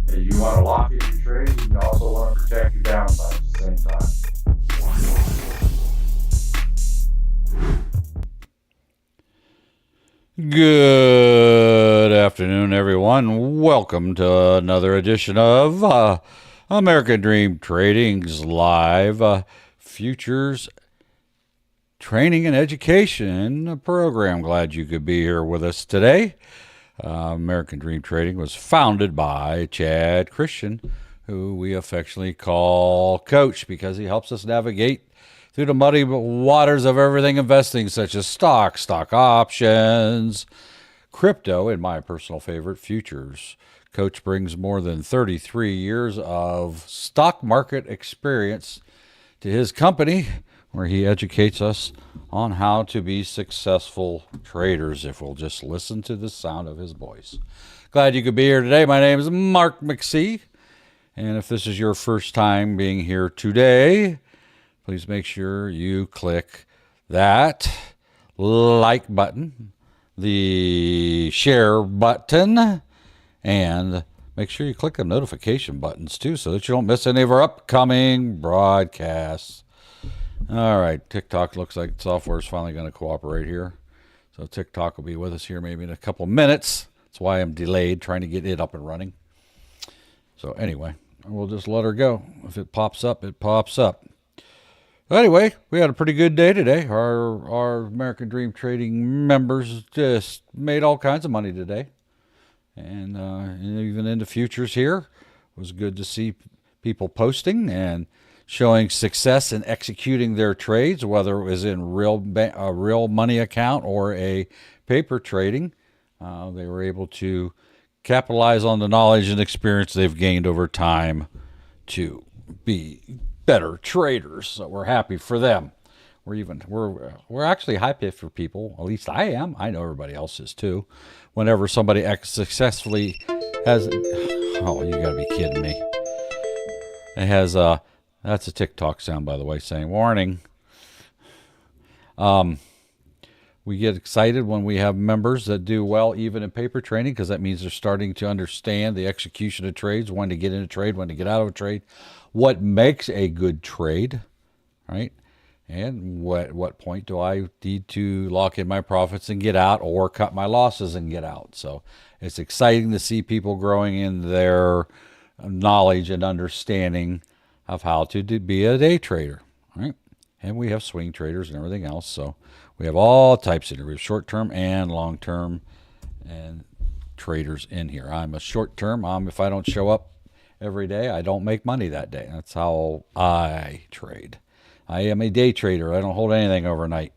You want to lock in your trade, and you also want to protect your downside at the same time. Good afternoon, everyone. Welcome to another edition of American Dream Trading's live futures training and education program. Glad you could be here with us today. American Dream Trading was founded by Chad Christian, who we affectionately call Coach, because he helps us navigate through the muddy waters of everything investing, such as stocks, stock options, crypto, and my personal favorite, futures. Coach brings more than 33 years of stock market experience to his company, where he educates us on how to be successful traders if we'll just listen to the sound of his voice. Glad you could be here today. My name is Mark McSee, and if this is your first time being here today, please make sure you click that like button, the share button, and make sure you click the notification buttons too so that you don't miss any of our upcoming broadcasts. All right, TikTok looks like software is finally going to cooperate here. So TikTok will be with us here maybe in a couple minutes. That's why I'm delayed trying to get it up and running. So anyway, we'll just let her go. If it pops up, it pops up. Anyway, we had a pretty good day today. Our American Dream Trading members just made all kinds of money today. And even in the futures here, it was good to see people posting and showing success in executing their trades, whether it was in a real money account or a paper trading. They were able to capitalize on the knowledge and experience they've gained over time to be better traders. So we're happy for them. We're actually happy for people. At least I am. I know everybody else is too. Whenever somebody successfully has, oh, you gotta be kidding me. It has that's a TikTok sound, by the way, saying warning. We get excited when we have members that do well even in paper trading, because that means they're starting to understand the execution of trades, when to get in a trade, when to get out of a trade, what makes a good trade, right? And what point do I need to lock in my profits and get out, or cut my losses and get out? So it's exciting to see people growing in their knowledge and understanding of how to be a day trader, right? And we have swing traders and everything else. So we have all types of it. We have short-term and long-term and traders in here. I'm a short-term. If I don't show up every day, I don't make money that day. That's how I trade. I am a day trader. I don't hold anything overnight.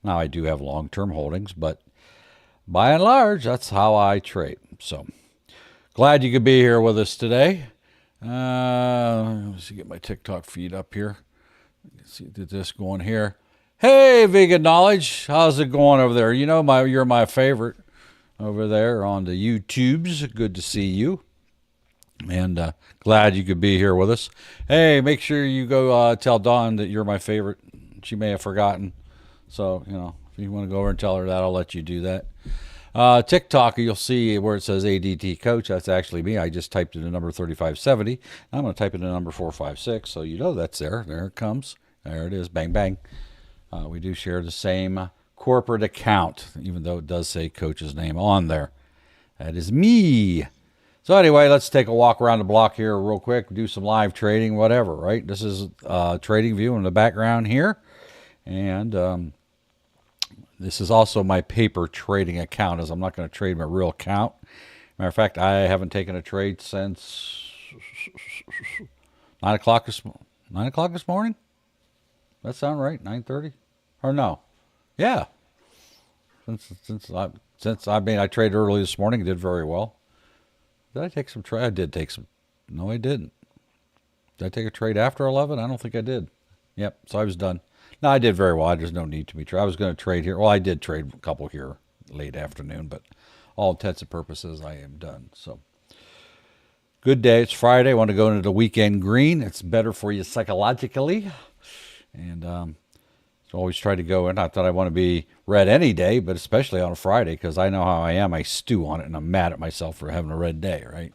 Now, I do have long-term holdings, but by and large, that's how I trade. So glad you could be here with us today. Let's get my TikTok feed up here. Let's see, get this going here. Hey, Vegan Knowledge, how's it going over there? You know, you're my favorite over there on the YouTubes. Good to see you, and glad you could be here with us. Hey, make sure you go tell Dawn that you're my favorite. She may have forgotten, so if you want to go over and tell her that, I'll let you do that. TikTok, you'll see where it says ADT Coach. That's actually me. I just typed in the number 3570. I'm going to type in the number 456, so you know that's there. There it comes. There it is. Bang, bang. We do share the same corporate account, even though it does say Coach's name on there. That is me. So anyway, let's take a walk around the block here real quick, do some live trading, whatever, right? This is Trading View in the background here. And this is also my paper trading account, as I'm not going to trade my real account. Matter of fact, I haven't taken a trade since 9 o'clock this morning. That sound right? 9:30? Or no? Yeah. I traded early this morning, did very well. Did I take some trade? I did take some. No, I didn't. Did I take a trade after 11? I don't think I did. Yep. So I was done. No, I did very well. There's no need to be trade. I was going to trade here. Well, I did trade a couple here late afternoon, but all intents and purposes, I am done. So good day. It's Friday. I want to go into the weekend green. It's better for you psychologically. And so always try to go in. Not that I want to be red any day, but especially on a Friday, because I know how I am. I stew on it, and I'm mad at myself for having a red day, right?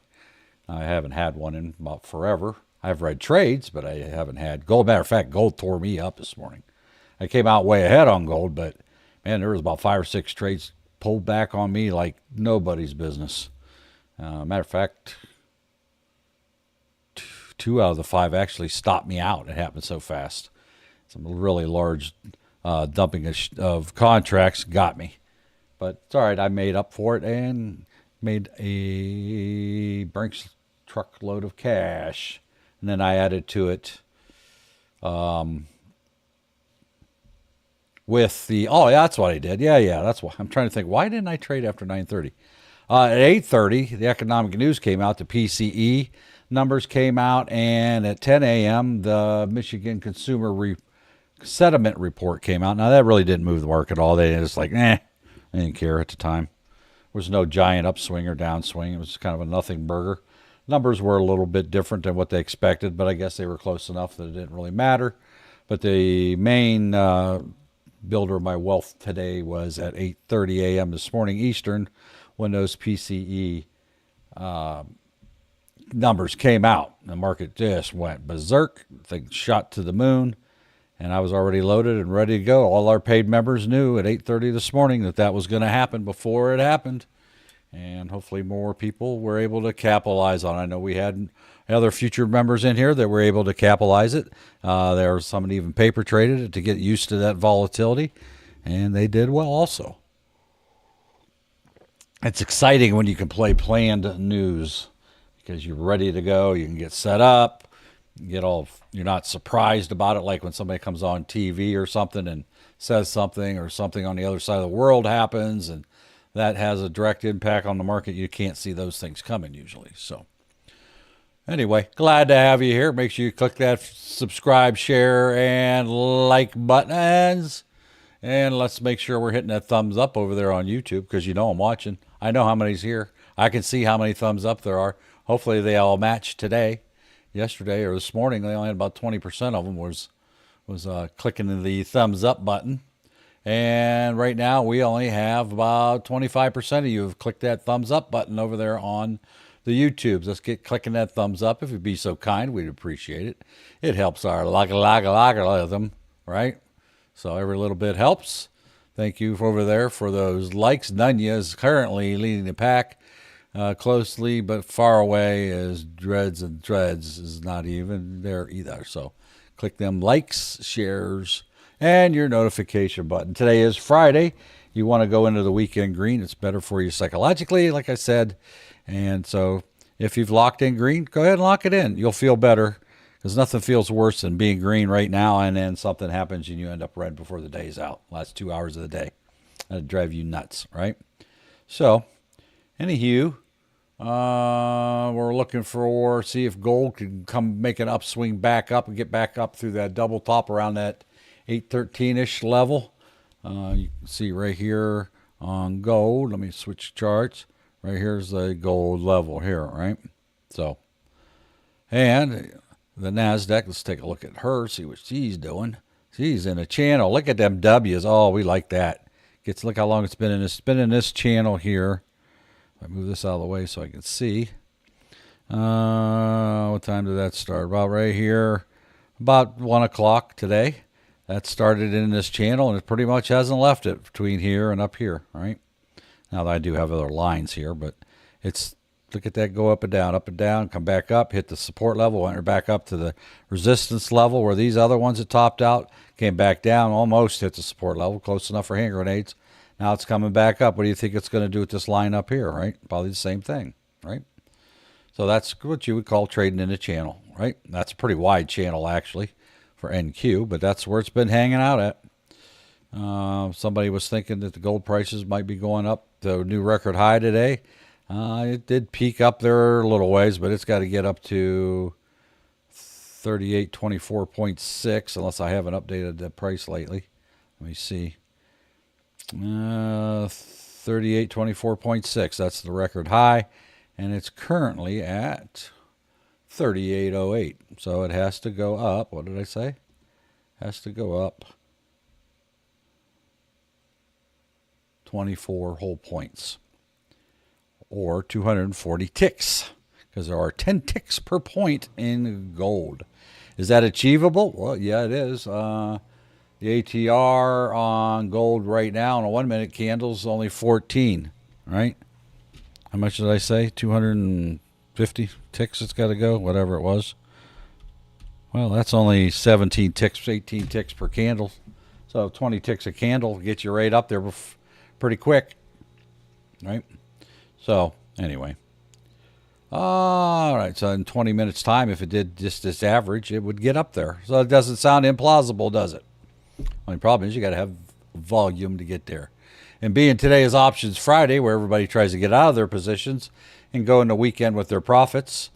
I haven't had one in about forever. I've read trades, but I haven't had gold. Matter of fact, gold tore me up this morning. I came out way ahead on gold, but man, there was about 5 or 6 trades pulled back on me like nobody's business. Matter of fact, 2 out of the 5 actually stopped me out. It happened so fast. Some really large dumping of contracts got me. But it's all right. I made up for it and made a Brinks truckload of cash. And then I added to it with the, oh, yeah, that's what I did. Yeah, that's why. I'm trying to think, why didn't I trade after 9:30? At 8:30, the economic news came out, the PCE numbers came out, and at 10 a.m., the Michigan Consumer Sentiment Report came out. Now, that really didn't move the market at all. They just like, I didn't care at the time. There was no giant upswing or downswing. It was kind of a nothing burger. Numbers were a little bit different than what they expected, but I guess they were close enough that it didn't really matter. But the main builder of my wealth today was at 8:30 a.m. this morning Eastern when those PCE numbers came out. The market just went berserk. Things shot to the moon, and I was already loaded and ready to go. All our paid members knew at 8:30 this morning that that was going to happen before it happened, and hopefully more people were able to capitalize on it. I know we had other future members in here that were able to capitalize it. There was somebody even paper traded it to get used to that volatility, and they did well also. It's exciting when you can play planned news because you're ready to go. You can get set up, you're not surprised about it like when somebody comes on TV or something and says something or something on the other side of the world happens and that has a direct impact on the market. You can't see those things coming usually. So anyway, glad to have you here. Make sure you click that subscribe, share, and like buttons. And let's make sure we're hitting that thumbs up over there on YouTube because you know I'm watching. I know how many's here. I can see how many thumbs up there are. Hopefully they all match today. Yesterday or this morning, they only had about 20% of them was clicking the thumbs up button. And right now we only have about 25% of you have clicked that thumbs up button over there on the YouTubes. Let's get clicking that thumbs up if you'd be so kind. We'd appreciate it. It helps our logarithm, right? So every little bit helps. Thank you over there for those likes. Nunya is currently leading the pack closely, but far away as Dreads is not even there either. So click them likes, shares, and your notification button. Today is Friday. You want to go into the weekend green. It's better for you psychologically, like I said. And so if you've locked in green, go ahead and lock it in. You'll feel better because nothing feels worse than being green right now and then something happens and you end up red before the day's out. Last 2 hours of the day. That'd drive you nuts, right? So, anywho, we're looking for, see if gold can come make an upswing back up and get back up through that double top around that 813-ish level. You can see right here on gold. Let me switch charts. Right here's the gold level here, right? So, and the NASDAQ, let's take a look at her, see what she's doing. She's in a channel. Look at them W's. Oh, we like that. Look how long it's been in this. It's been in this channel here. I move this out of the way so I can see. What time did that start? About right here. About 1 o'clock today. That started in this channel, and it pretty much hasn't left it between here and up here, right? Now that I do have other lines here, but it's, look at that go up and down, come back up, hit the support level, went back up to the resistance level where these other ones had topped out, came back down, almost hit the support level, close enough for hand grenades. Now it's coming back up. What do you think it's going to do with this line up here, right? Probably the same thing, right? So that's what you would call trading in a channel, right? That's a pretty wide channel, actually, for NQ, but that's where it's been hanging out at. Somebody was thinking that the gold prices might be going up to a new record high today. It did peak up there a little ways, but it's got to get up to 3824.6 unless I haven't updated the price lately. Let me see. 3824.6. That's the record high, and it's currently at 3808. So it has to go up. What did I say? Has to go up 24 whole points or 240 ticks because there are 10 ticks per point in gold. Is that achievable? Well, yeah, it is. The ATR on gold right now on a 1 minute candle is only 14, right? How much did I say? 250 ticks it's got to go, whatever it was. Well, that's only 17 ticks, 18 ticks per candle. So 20 ticks a candle gets you right up there pretty quick, right? So anyway. All right, so in 20 minutes time, if it did just this average, it would get up there. So it doesn't sound implausible, does it? Only problem is you got to have volume to get there. And being today is Options Friday, where everybody tries to get out of their positions and go into weekend with their profits,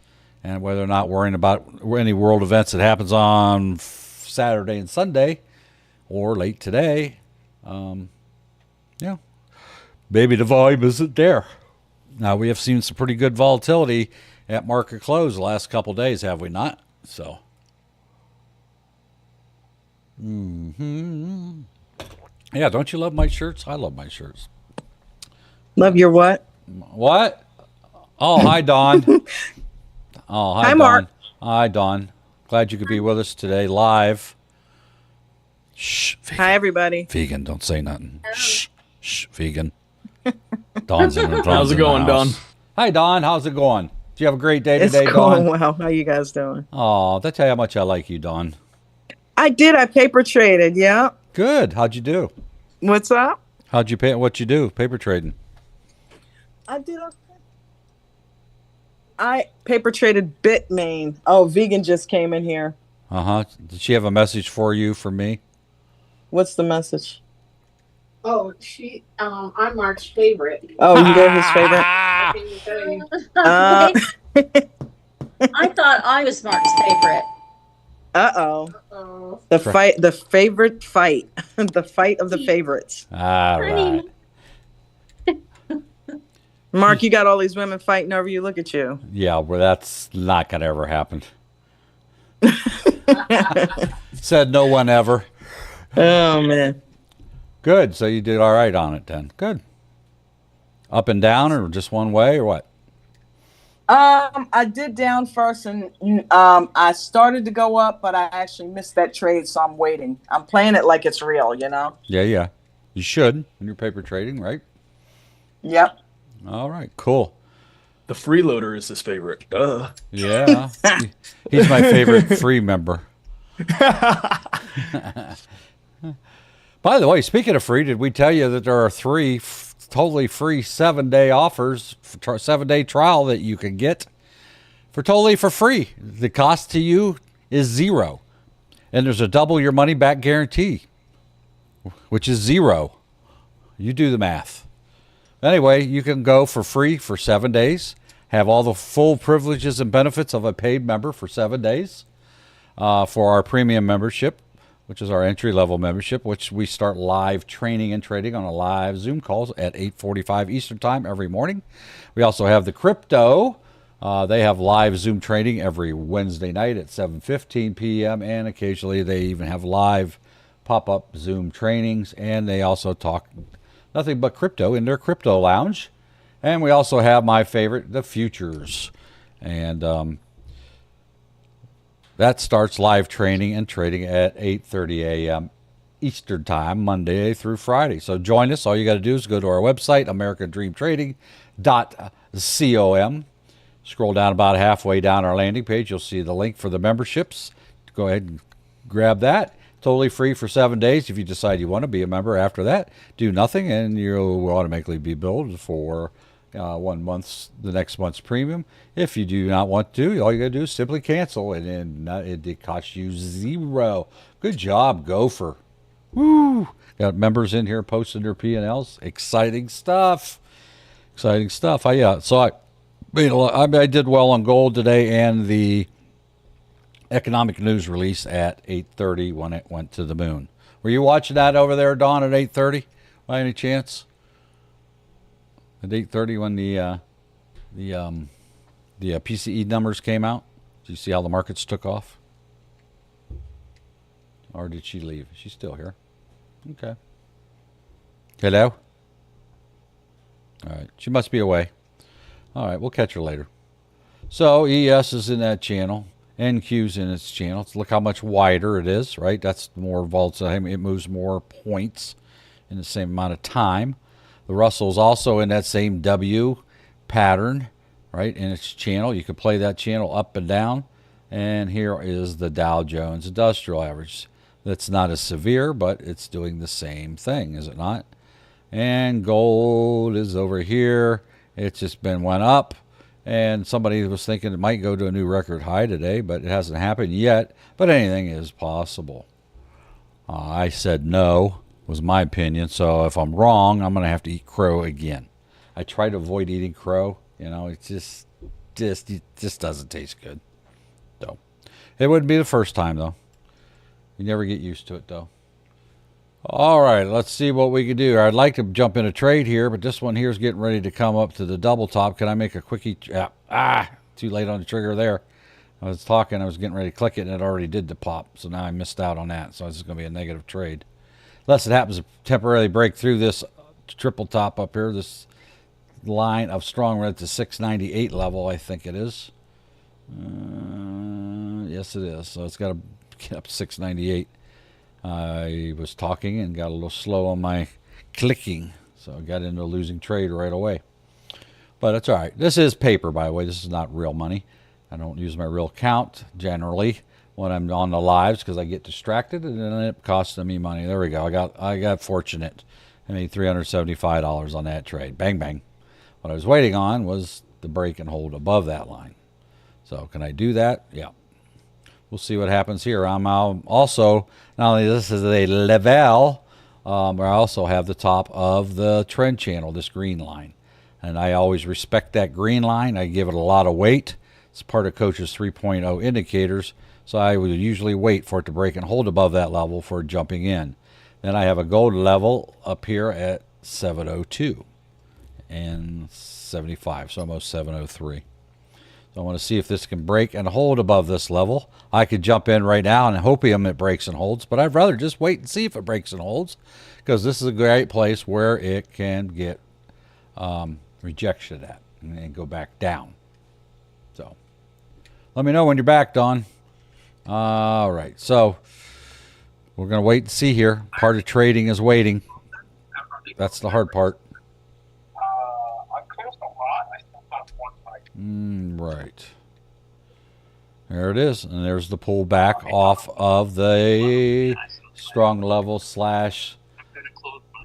and whether or not worrying about any world events that happens on Saturday and Sunday or late today, yeah, maybe the volume isn't there. Now, we have seen some pretty good volatility at market close the last couple of days, have we not? So, yeah, don't you love my shirts? I love my shirts. Love your what? What? Oh, hi, Dawn. Oh, hi, Hi, Dawn. Mark. Hi, Dawn. Glad you could be with us today live. Shh, vegan. Hi, everybody. Vegan, don't say nothing. Shh, vegan. Dawn's in the How's it going, Dawn? Hi, Dawn. How's it going? Do you have a great day It's today, going Dawn? well. How you guys doing? Oh, that's how much I like you, Dawn. I did. I paper traded. Yeah. Good. How'd you do? What's up? How'd you pay? What you do? Paper trading. I did. I paper traded Bitmain. Oh, vegan just came in here. Did she have a message for you from me? What's the message? Oh, I'm Mark's favorite. Oh, you're his favorite. I thought I was Mark's favorite. Uh-oh. Oh, The favorite fight. The fight of the favorites. All right. Mark, you got all these women fighting over you. Look at you. Yeah, well, that's not going to ever happen. Said no one ever. Oh, man. Good. So you did all right on it then. Good. Up and down or just one way or what? I did down first, and I started to go up, but I actually missed that trade, so I'm waiting. I'm playing it like it's real, you know? Yeah. You should when you're paper trading, right? Yep. All right, cool. The freeloader is his favorite. Duh. Yeah. He's my favorite free member. By the way, speaking of free, did we tell you that there are 3 totally free 7-day offers, 7-day trial that you can get for totally for free? The cost to you is 0. And there's a double your money back guarantee, which is 0. You do the math. Anyway, you can go for free for 7 days, have all the full privileges and benefits of a paid member for 7 days for our premium membership, which is our entry-level membership, which we start live training and trading on a live Zoom calls at 8:45 Eastern Time every morning. We also have the crypto. They have live Zoom training every Wednesday night at 7:15 p.m., and occasionally they even have live pop-up Zoom trainings, and they also talk nothing but crypto in their crypto lounge. And we also have my favorite, the futures. And that starts live training and trading at 8:30 a.m. Eastern Time, Monday through Friday. So join us. All you got to do is go to our website, americandreamtrading.com. Scroll down about halfway down our landing page. You'll see the link for the memberships. Go ahead and grab that. Totally free for 7 days. If you decide you want to be a member after that, do nothing, and you'll automatically be billed for 1 month's, the next month's premium. If you do not want to, all you got to do is simply cancel, and then it costs you 0. Good job, Gopher. Woo! Got members in here posting their P&Ls. Exciting stuff. Exciting stuff. I did well on gold today and the economic news release at 8:30 when it went to the moon. Were you watching that over there, Dawn, at 8:30 by any chance? At 8:30 when the PCE numbers came out? Did you see how the markets took off? Or did she leave? She's still here. Okay. Hello? All right. She must be away. All right. We'll catch her later. So ES is in that channel. NQ's in its channel. Look how much wider it is, right? That's more volts. It moves more points in the same amount of time. The Russell's also in that same W pattern, right, in its channel. You can play that channel up and down. And here is the Dow Jones Industrial Average. That's not as severe, but it's doing the same thing, is it not? And gold is over here. It's just went up. And somebody was thinking it might go to a new record high today, but it hasn't happened yet. But anything is possible. I said no, was my opinion. So if I'm wrong, I'm going to have to eat crow again. I try to avoid eating crow. You know, it just doesn't taste good. So it wouldn't be the first time, though. You never get used to it, though. All right, let's see what we can do. I'd like to jump in a trade here, but this one here is getting ready to come up to the double top. Can I make a quickie? Too late on the trigger there. I was talking, I was getting ready to click it, and it already did the pop, so now I missed out on that. So this is going to be a negative trade. Unless it happens to temporarily break through this triple top up here, this line of strong red to 698 level, I think it is. Yes, it is. So it's got to get up to 698. I was talking and got a little slow on my clicking, so I got into a losing trade right away. But it's all right. This is paper, by the way. This is not real money. I don't use my real account generally when I'm on the lives because I get distracted and then it costs me money. There we go. I got fortunate. I made $375 on that trade. Bang, bang. What I was waiting on was the break and hold above that line. So can I do that? Yeah. We'll see what happens here. I'm also, not only this is a level, I also have the top of the trend channel, this green line. And I always respect that green line. I give it a lot of weight. It's part of Coach's 3.0 indicators. So I would usually wait for it to break and hold above that level for jumping in. Then I have a gold level up here at 702 and 75, so almost 703. I want to see if this can break and hold above this level. I could jump in right now and hopium it breaks and holds, but I'd rather just wait and see if it breaks and holds because this is a great place where it can get rejection at and go back down. So let me know when you're back, Don. All right, so we're going to wait and see here. Part of trading is waiting. That's the hard part. Right. There it is. And there's the pullback off of the strong level slash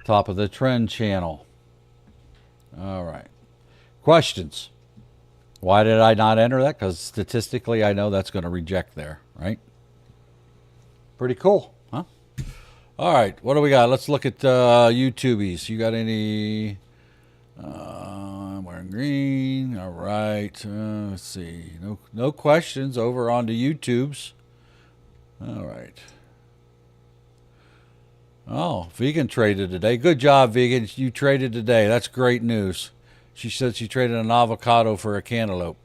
top of the trend channel. All right. Questions? Why did I not enter that? Because statistically, I know that's going to reject there, right? Pretty cool, huh? All right. What do we got? Let's look at YouTubies. You got any... I'm wearing green. All right. Let's see. No questions over on the YouTubes. All right. Oh, Vegan traded today. Good job, Vegan. You traded today. That's great news. She said she traded an avocado for a cantaloupe.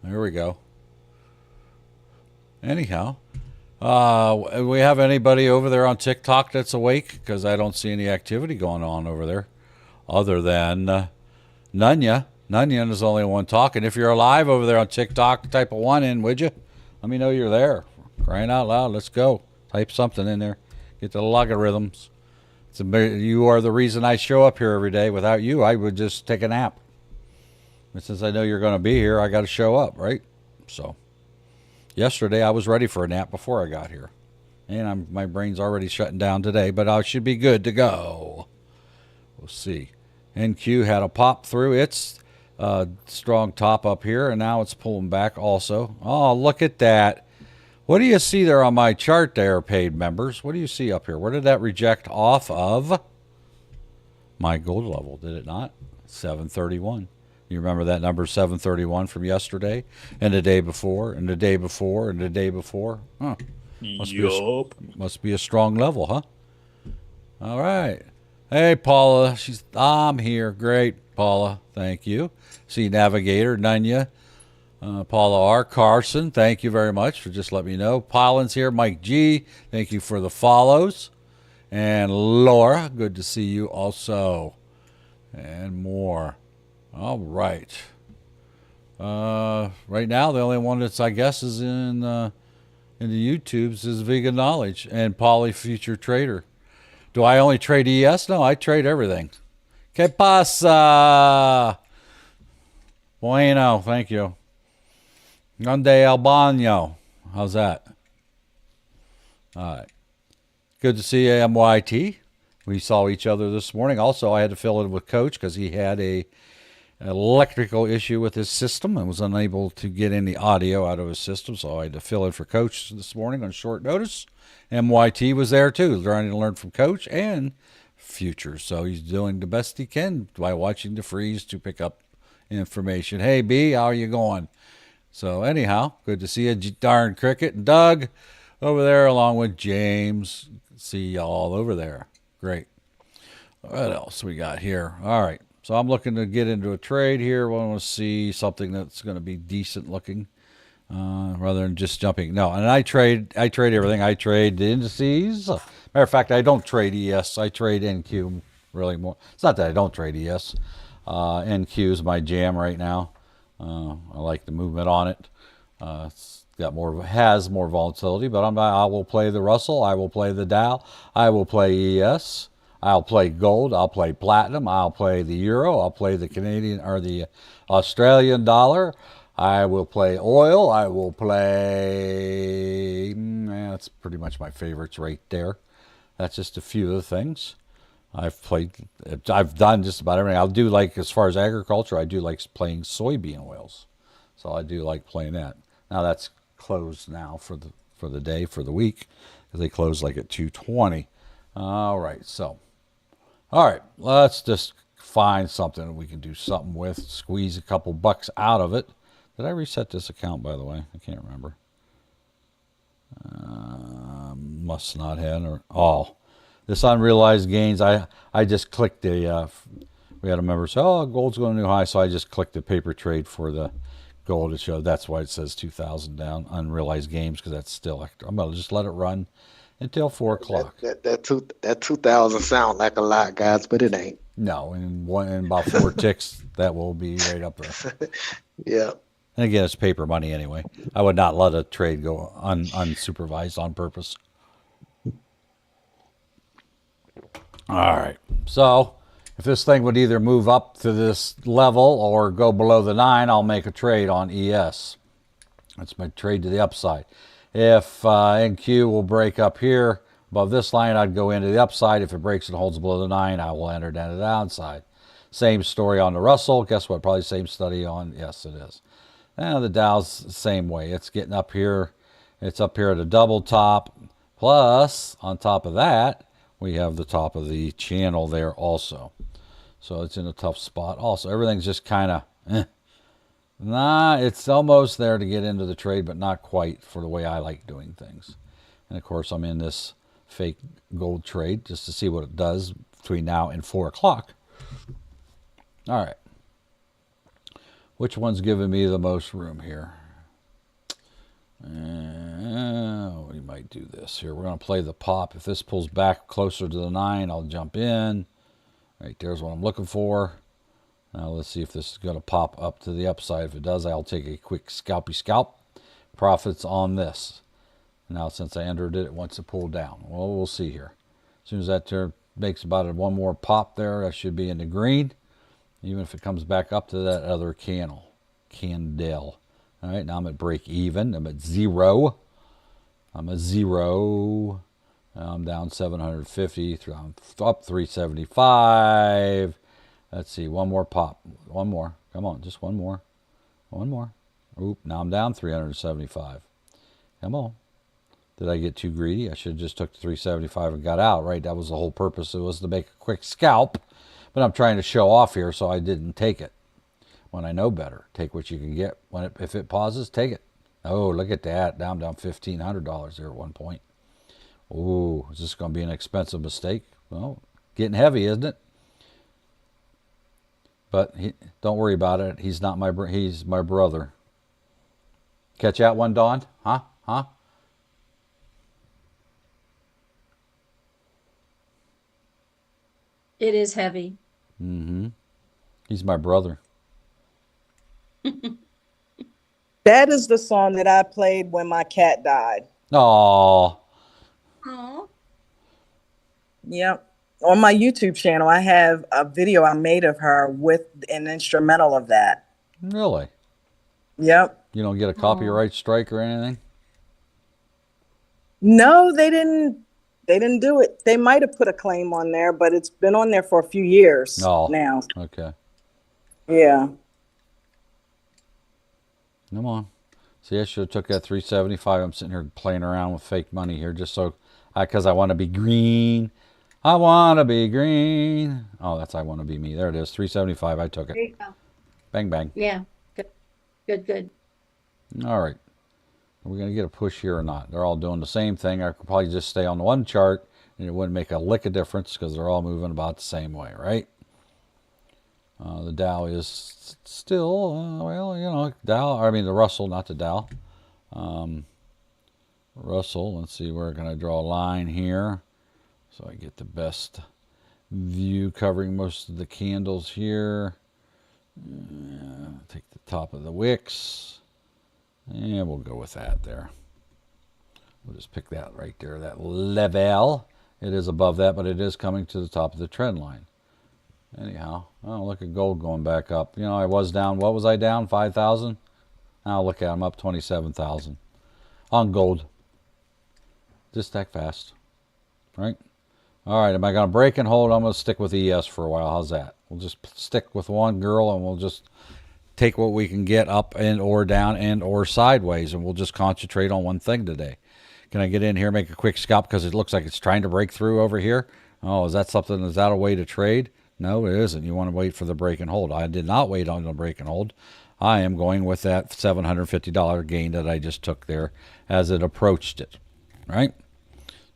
There we go. Anyhow, we have anybody over there on TikTok that's awake? Because I don't see any activity going on over there. Other than Nunya. Nunya is the only one talking. If you're alive over there on TikTok, type a 1 in, would you? Let me know you're there. Crying out loud, let's go. Type something in there. Get the logarithms. You are the reason I show up here every day. Without you, I would just take a nap. But since I know you're going to be here, I got to show up, right? So, yesterday I was ready for a nap before I got here. And my brain's already shutting down today, but I should be good to go. We'll see. NQ had a pop through its strong top up here, and now it's pulling back also. Oh, look at that. What do you see there on my chart there, paid members? What do you see up here? Where did that reject off of? My gold level, did it not? 731. You remember that number 731 from yesterday and the day before and the day before and the day before? Huh. Must be a strong level, huh? All right. Hey, Paula. I'm here. Great, Paula. Thank you. See Navigator, Nunya. Paula R. Carson, thank you very much for just letting me know. Pollen's here. Mike G., thank you for the follows. And Laura, good to see you also. And more. All right. Right now, the only one that's I guess is in the YouTubes is Vegan Knowledge and Poly Future Trader. Do I only trade ES? No, I trade everything. ¿Qué pasa? Bueno, thank you. Grande al baño. How's that? All right. Good to see you, MYT. We saw each other this morning. Also, I had to fill in with Coach because he had an electrical issue with his system and was unable to get any audio out of his system. So I had to fill in for Coach this morning on short notice. MYT was there too, trying to learn from Coach and Future. So he's doing the best he can by watching the freeze to pick up information. Hey, B, how are you going? So anyhow, good to see you, darn Cricket and Doug over there, along with James. See y'all over there. Great. What else we got here? All right. So I'm looking to get into a trade here. I want to see something that's going to be decent looking, rather than just jumping. No, and I trade everything. I trade the indices. Matter of fact, I don't trade ES. I trade NQ really more. It's not that I don't trade ES. NQ is my jam right now. I like the movement on it. It's got has more volatility, but I will play the Russell. I will play the Dow. I will play ES. I'll play gold. I'll play platinum. I'll play the euro. I'll play the Canadian or the Australian dollar. I will play oil. I will play. That's pretty much my favorites right there. That's just a few of the things. I've done just about everything. I'll do like, as far as agriculture, I do like playing soybean oils. So I do like playing that. Now that's closed now for the day, for the week, because they close like at 2:20. All right, let's just find something that we can do something with, squeeze a couple bucks out of it. Did I reset this account, by the way? I can't remember. Must not have. This unrealized gains, I just clicked we had a member say, gold's going to new high, so I just clicked the paper trade for the gold to show. That's why it says 2,000 down, unrealized gains, because that's still extra. I'm going to just let it run until 4 o'clock. That 2,000 sound like a lot, guys, but it ain't. No, in about 4 ticks, that will be right up there. Yeah. And again, it's paper money anyway. I would not let a trade go unsupervised on purpose. All right. So if this thing would either move up to this level or go below the 9, I'll make a trade on ES. That's my trade to the upside. If NQ will break up here above this line, I'd go into the upside. If it breaks and holds below the 9, I will enter down the downside. Same story on the Russell. Guess what? Probably same study on, yes, it is. And the Dow's the same way. It's getting up here. It's up here at a double top. Plus, on top of that, we have the top of the channel there also. So it's in a tough spot. Also, everything's just kind of, it's almost there to get into the trade, but not quite for the way I like doing things. And of course, I'm in this fake gold trade just to see what it does between now and 4 o'clock. All right. Which one's giving me the most room here? We might do this here. We're going to play the pop. If this pulls back closer to the 9, I'll jump in. Right there's what I'm looking for. Now let's see if this is going to pop up to the upside. If it does, I'll take a quick scalp. Profits on this. Now since I entered it, it wants to pull down. Well, we'll see here. As soon as that makes about one more pop there, I should be in the green. Even if it comes back up to that other candle. All right, now I'm at break even. I'm at 0. I'm at 0. I'm down 750. I'm up 375. Let's see, one more pop. One more. Come on, just one more. One more. Oop, now I'm down 375. Come on. Did I get too greedy? I should have just took the 375 and got out, right? That was the whole purpose. It was to make a quick scalp. But I'm trying to show off here, so I didn't take it. When I know better, take what you can get. If it pauses, take it. Oh, look at that. Down $1,500 there at one point. Ooh, is this going to be an expensive mistake? Well, getting heavy, isn't it? But don't worry about it. He's not he's my brother. Catch that one, Dawn? Huh? It is heavy. Mm-hmm. He's my brother. That is the song that I played when my cat died. Oh, Oh, Yep. On my YouTube channel, I have a video I made of her with an instrumental of that. really? Yep. You don't get a copyright strike or anything? No, they didn't. They didn't do it. They might have put a claim on there, but it's been on there for a few years now. Okay. Yeah. Come on. See, I should have took that 375. I'm sitting here playing around with fake money here just so, because I want to be green. I want to be green. Oh, that's I want to be me. There it is. 375. I took there it. you go. Bang, bang. Yeah. Good. Good. Good. All right. Are we going to get a push here or not? They're all doing the same thing. I could probably just stay on one chart and it wouldn't make a lick of difference because they're all moving about the same way, right? The Dow is still, well, you know, the Russell, not the Dow. Russell, let's see, we're going to draw a line here so I get the best view covering most of the candles here. Take the top of the wicks. And we'll go with that there. We'll just pick that right there, that level. It is above that, but it is coming to the top of the trend line. Anyhow, oh, look at gold going back up. You know, I was down, what was I down? 5,000? Now look at I'm up 27,000 on gold. Just that fast, right? All right, am I going to break and hold? I'm going to stick with ES for a while. How's that? We'll just stick with one girl and we'll just take what we can get up and or down and or sideways, and we'll just concentrate on one thing today. Can I get in here, make a quick scalp because it looks like it's trying to break through over here? Oh, is that something? Is that a way to trade? No, it isn't. You want to wait for the break and hold. I did not wait on the break and hold. I am going with that $750 gain that I just took there as it approached it, right?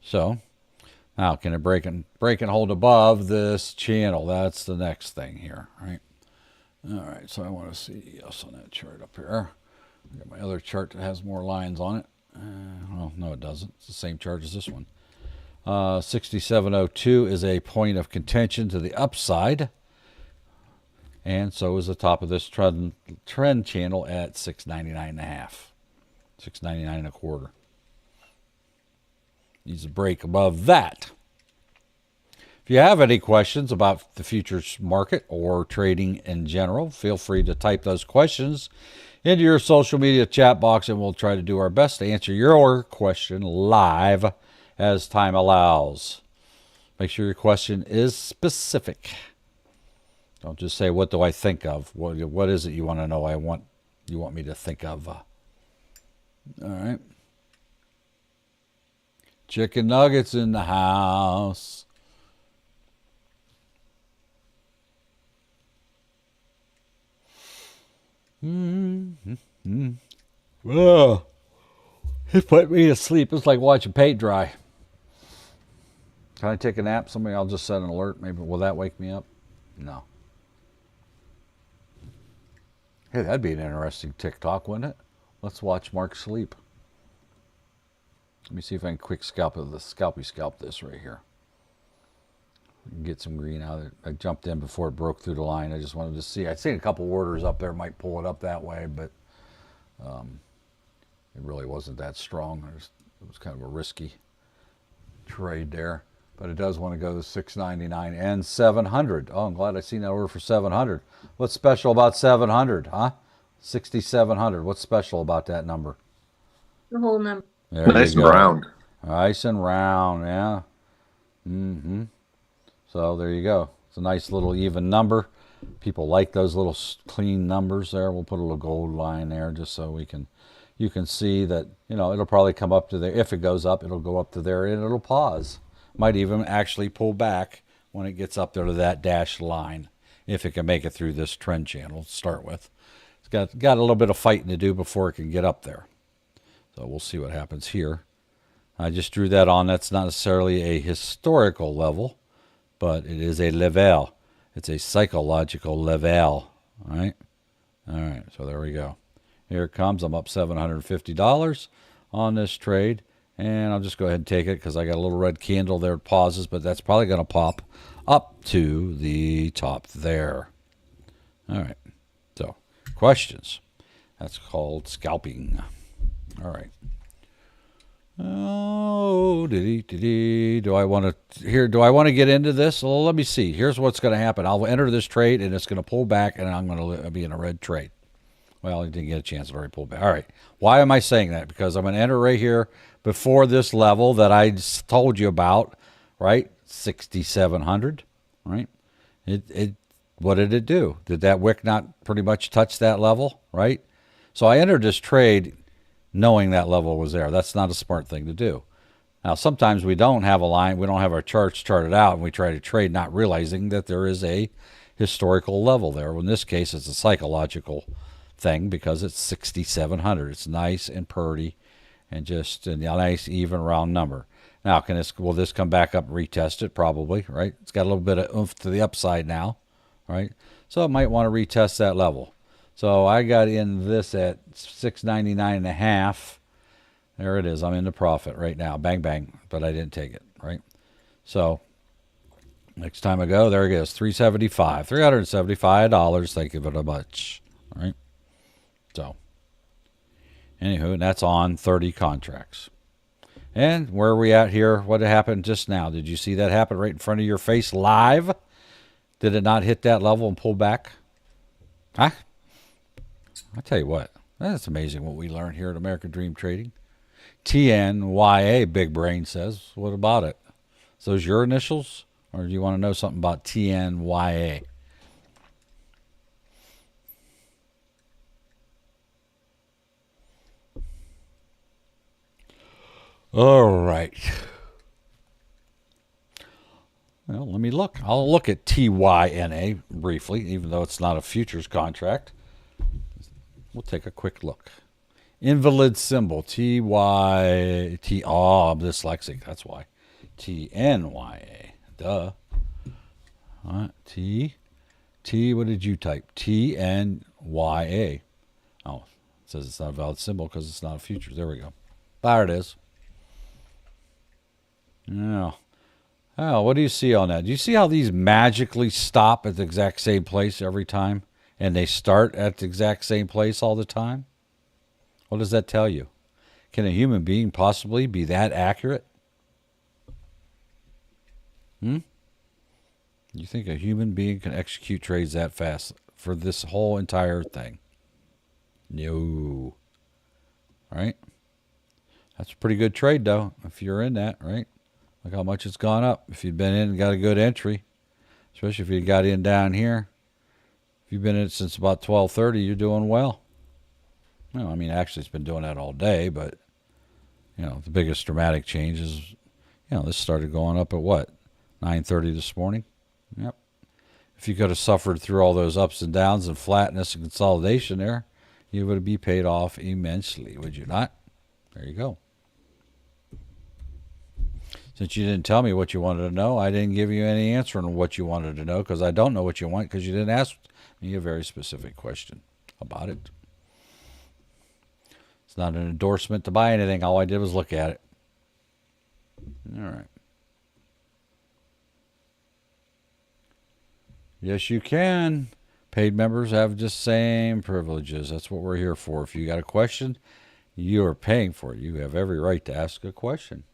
So now can it break and hold above this channel? That's the next thing here, right? All right, so I want to see yes on that chart up here. I got my other chart that has more lines on it. Well, no, it doesn't. It's the same chart as this one. 6702 is a point of contention to the upside, and so is the top of this trend channel at 699.5, 699 and a quarter. Needs a break above that. If you have any questions about the futures market or trading in general, feel free to type those questions into your social media chat box, and we'll try to do our best to answer your question live as time allows. Make sure your question is specific. Don't just say, what do I think of? What is it you want to know you want me to think of? All right. Chicken nuggets in the house. Well, it put me to sleep. It's like watching paint dry. Can I take a nap? I'll just set an alert. Maybe will that wake me up? No. Hey, that'd be an interesting TikTok, wouldn't it? Let's watch Mark sleep. Let me see if I can quick scalp this right here. Get some green out of it. I jumped in before it broke through the line. I just wanted to see. I'd seen a couple orders up there, might pull it up that way, but it really wasn't that strong. It was kind of a risky trade there, but it does want to go to 699 and 700. Oh, I'm glad I seen that order for 700. What's special about 700, huh? 6,700. What's special about that number? The whole number. There Nice you and go. round. Nice and round, yeah. Mm-hmm. So there you go. It's a nice little even number. People like those little clean numbers there. We'll put a little gold line there just so you can see that, it'll probably come up to there. If it goes up, it'll go up to there and it'll pause. Might even actually pull back when it gets up there to that dashed line, if it can make it through this trend channel to start with. It's got a little bit of fighting to do before it can get up there. So we'll see what happens here. I just drew that on. That's not necessarily a historical level, but it is a level. It's a psychological level. All right. So there we go. Here it comes. I'm up $750 on this trade, and I'll just go ahead and take it because I got a little red candle there. It pauses, but that's probably going to pop up to the top there. All right. So questions. That's called scalping. All right. Oh, do I want to get into this? Well, let me see. Here's what's going to happen. I'll enter this trade, and it's going to pull back, and I'm going to be in a red trade. Well, I didn't get a chance. It already pulled back. All right. Why am I saying that? Because I'm going to enter right here before this level that I told you about, right? 6,700, right? What did it do? Did that wick not pretty much touch that level, right? So I entered this trade knowing that level was there. That's not a smart thing to do. Now, sometimes we don't have a line, we don't have our charts charted out, and we try to trade not realizing that there is a historical level there. Well, in this case, it's a psychological thing because it's 6,700. It's nice and purty and just a nice, even, round number. Now, will this come back up and retest it? Probably, right? It's got a little bit of oomph to the upside now, right? So it might want to retest that level. So I got in this at 699 and a half. There it is. I'm in the profit right now. Bang, bang. But I didn't take it, right? So next time I go, there it goes. $375. Thank you very much. All right. So anywho, and that's on 30 contracts. And where are we at here? What happened just now? Did you see that happen right in front of your face live? Did it not hit that level and pull back? Huh? I tell you what, that's amazing what we learn here at American Dream Trading. TNYA, Big Brain says. What about it? So those your initials? Or do you want to know something about TNYA? All right. Well, let me look. I'll look at TYNA briefly, even though it's not a futures contract. We'll take a quick look. Invalid symbol, T-Y-T. Oh, I'm dyslexic. That's why. T-N-Y-A. Duh. T. What did you type? T-N-Y-A. Oh, it says it's not a valid symbol because it's not a futures. There we go. There it is. Now, oh, what do you see on that? Do you see how these magically stop at the exact same place every time? And they start at the exact same place all the time? What does that tell you? Can a human being possibly be that accurate? You think a human being can execute trades that fast for this whole entire thing? No. Right? That's a pretty good trade, though, if you're in that, right? Look how much it's gone up. If you'd been in and got a good entry, especially if you got in down here. If you've been in it since about 12:30, you're doing well. Well, I mean, actually, it's been doing that all day, but, the biggest dramatic change is, this started going up at what? 9:30 this morning? Yep. If you could have suffered through all those ups and downs and flatness and consolidation there, you would be paid off immensely, would you not? There you go. Since you didn't tell me what you wanted to know, I didn't give you any answer on what you wanted to know because I don't know what you want because you didn't ask me a very specific question about it. It's not an endorsement to buy anything. All I did was look at it. All right. Yes, you can. Paid members have the same privileges. That's what we're here for. If you got a question, you are paying for it. You have every right to ask a question.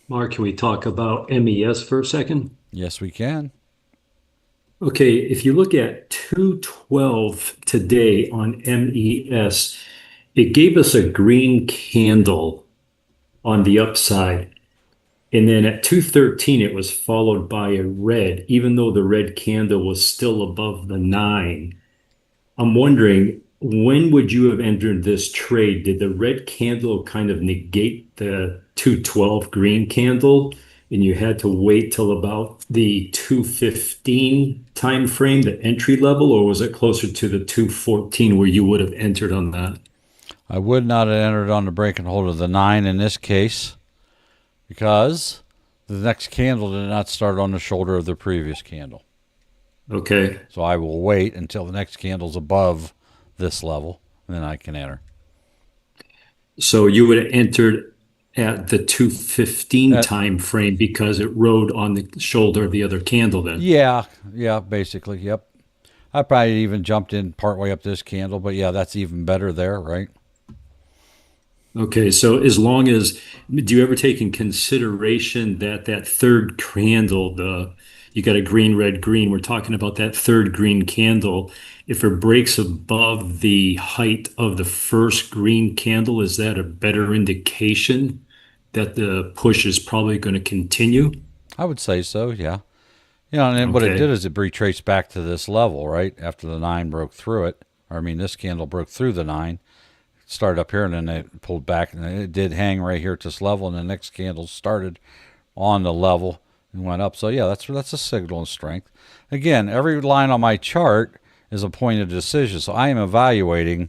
Mark, can we talk about MES for a second? Yes, we can. Okay, if you look at 212 today on MES, it gave us a green candle on the upside. And then at 213, it was followed by a red, even though the red candle was still above the 9. I'm wondering, when would you have entered this trade? Did the red candle kind of negate the 212 green candle and you had to wait till about the 215 time frame, the entry level, or was it closer to the 214 where you would have entered on that? I would not have entered on the break and hold of the 9 in this case because the next candle did not start on the shoulder of the previous candle. Okay. So I will wait until the next candle's above this level, and then I can enter. So you would have entered at the 2:15 That, time frame because it rode on the shoulder of the other candle then. yeah, basically, yep. I probably even jumped in partway up this candle, but yeah, that's even better there, right? Okay, so as long as, do you ever take in consideration that that third candle, you got a green, red, green, we're talking about that third green candle. If it breaks above the height of the first green candle, is that a better indication that the push is probably going to continue? I would say so, yeah. You know, and then what it did Okay. is it retraced back to this level, right? After the nine broke through it, or I mean, this candle broke through the nine, started up here, and then it pulled back, and it did hang right here at this level, and the next candle started on the level and went up. So yeah, that's a signal of strength. Again, every line on my chart is a point of decision. So I am evaluating.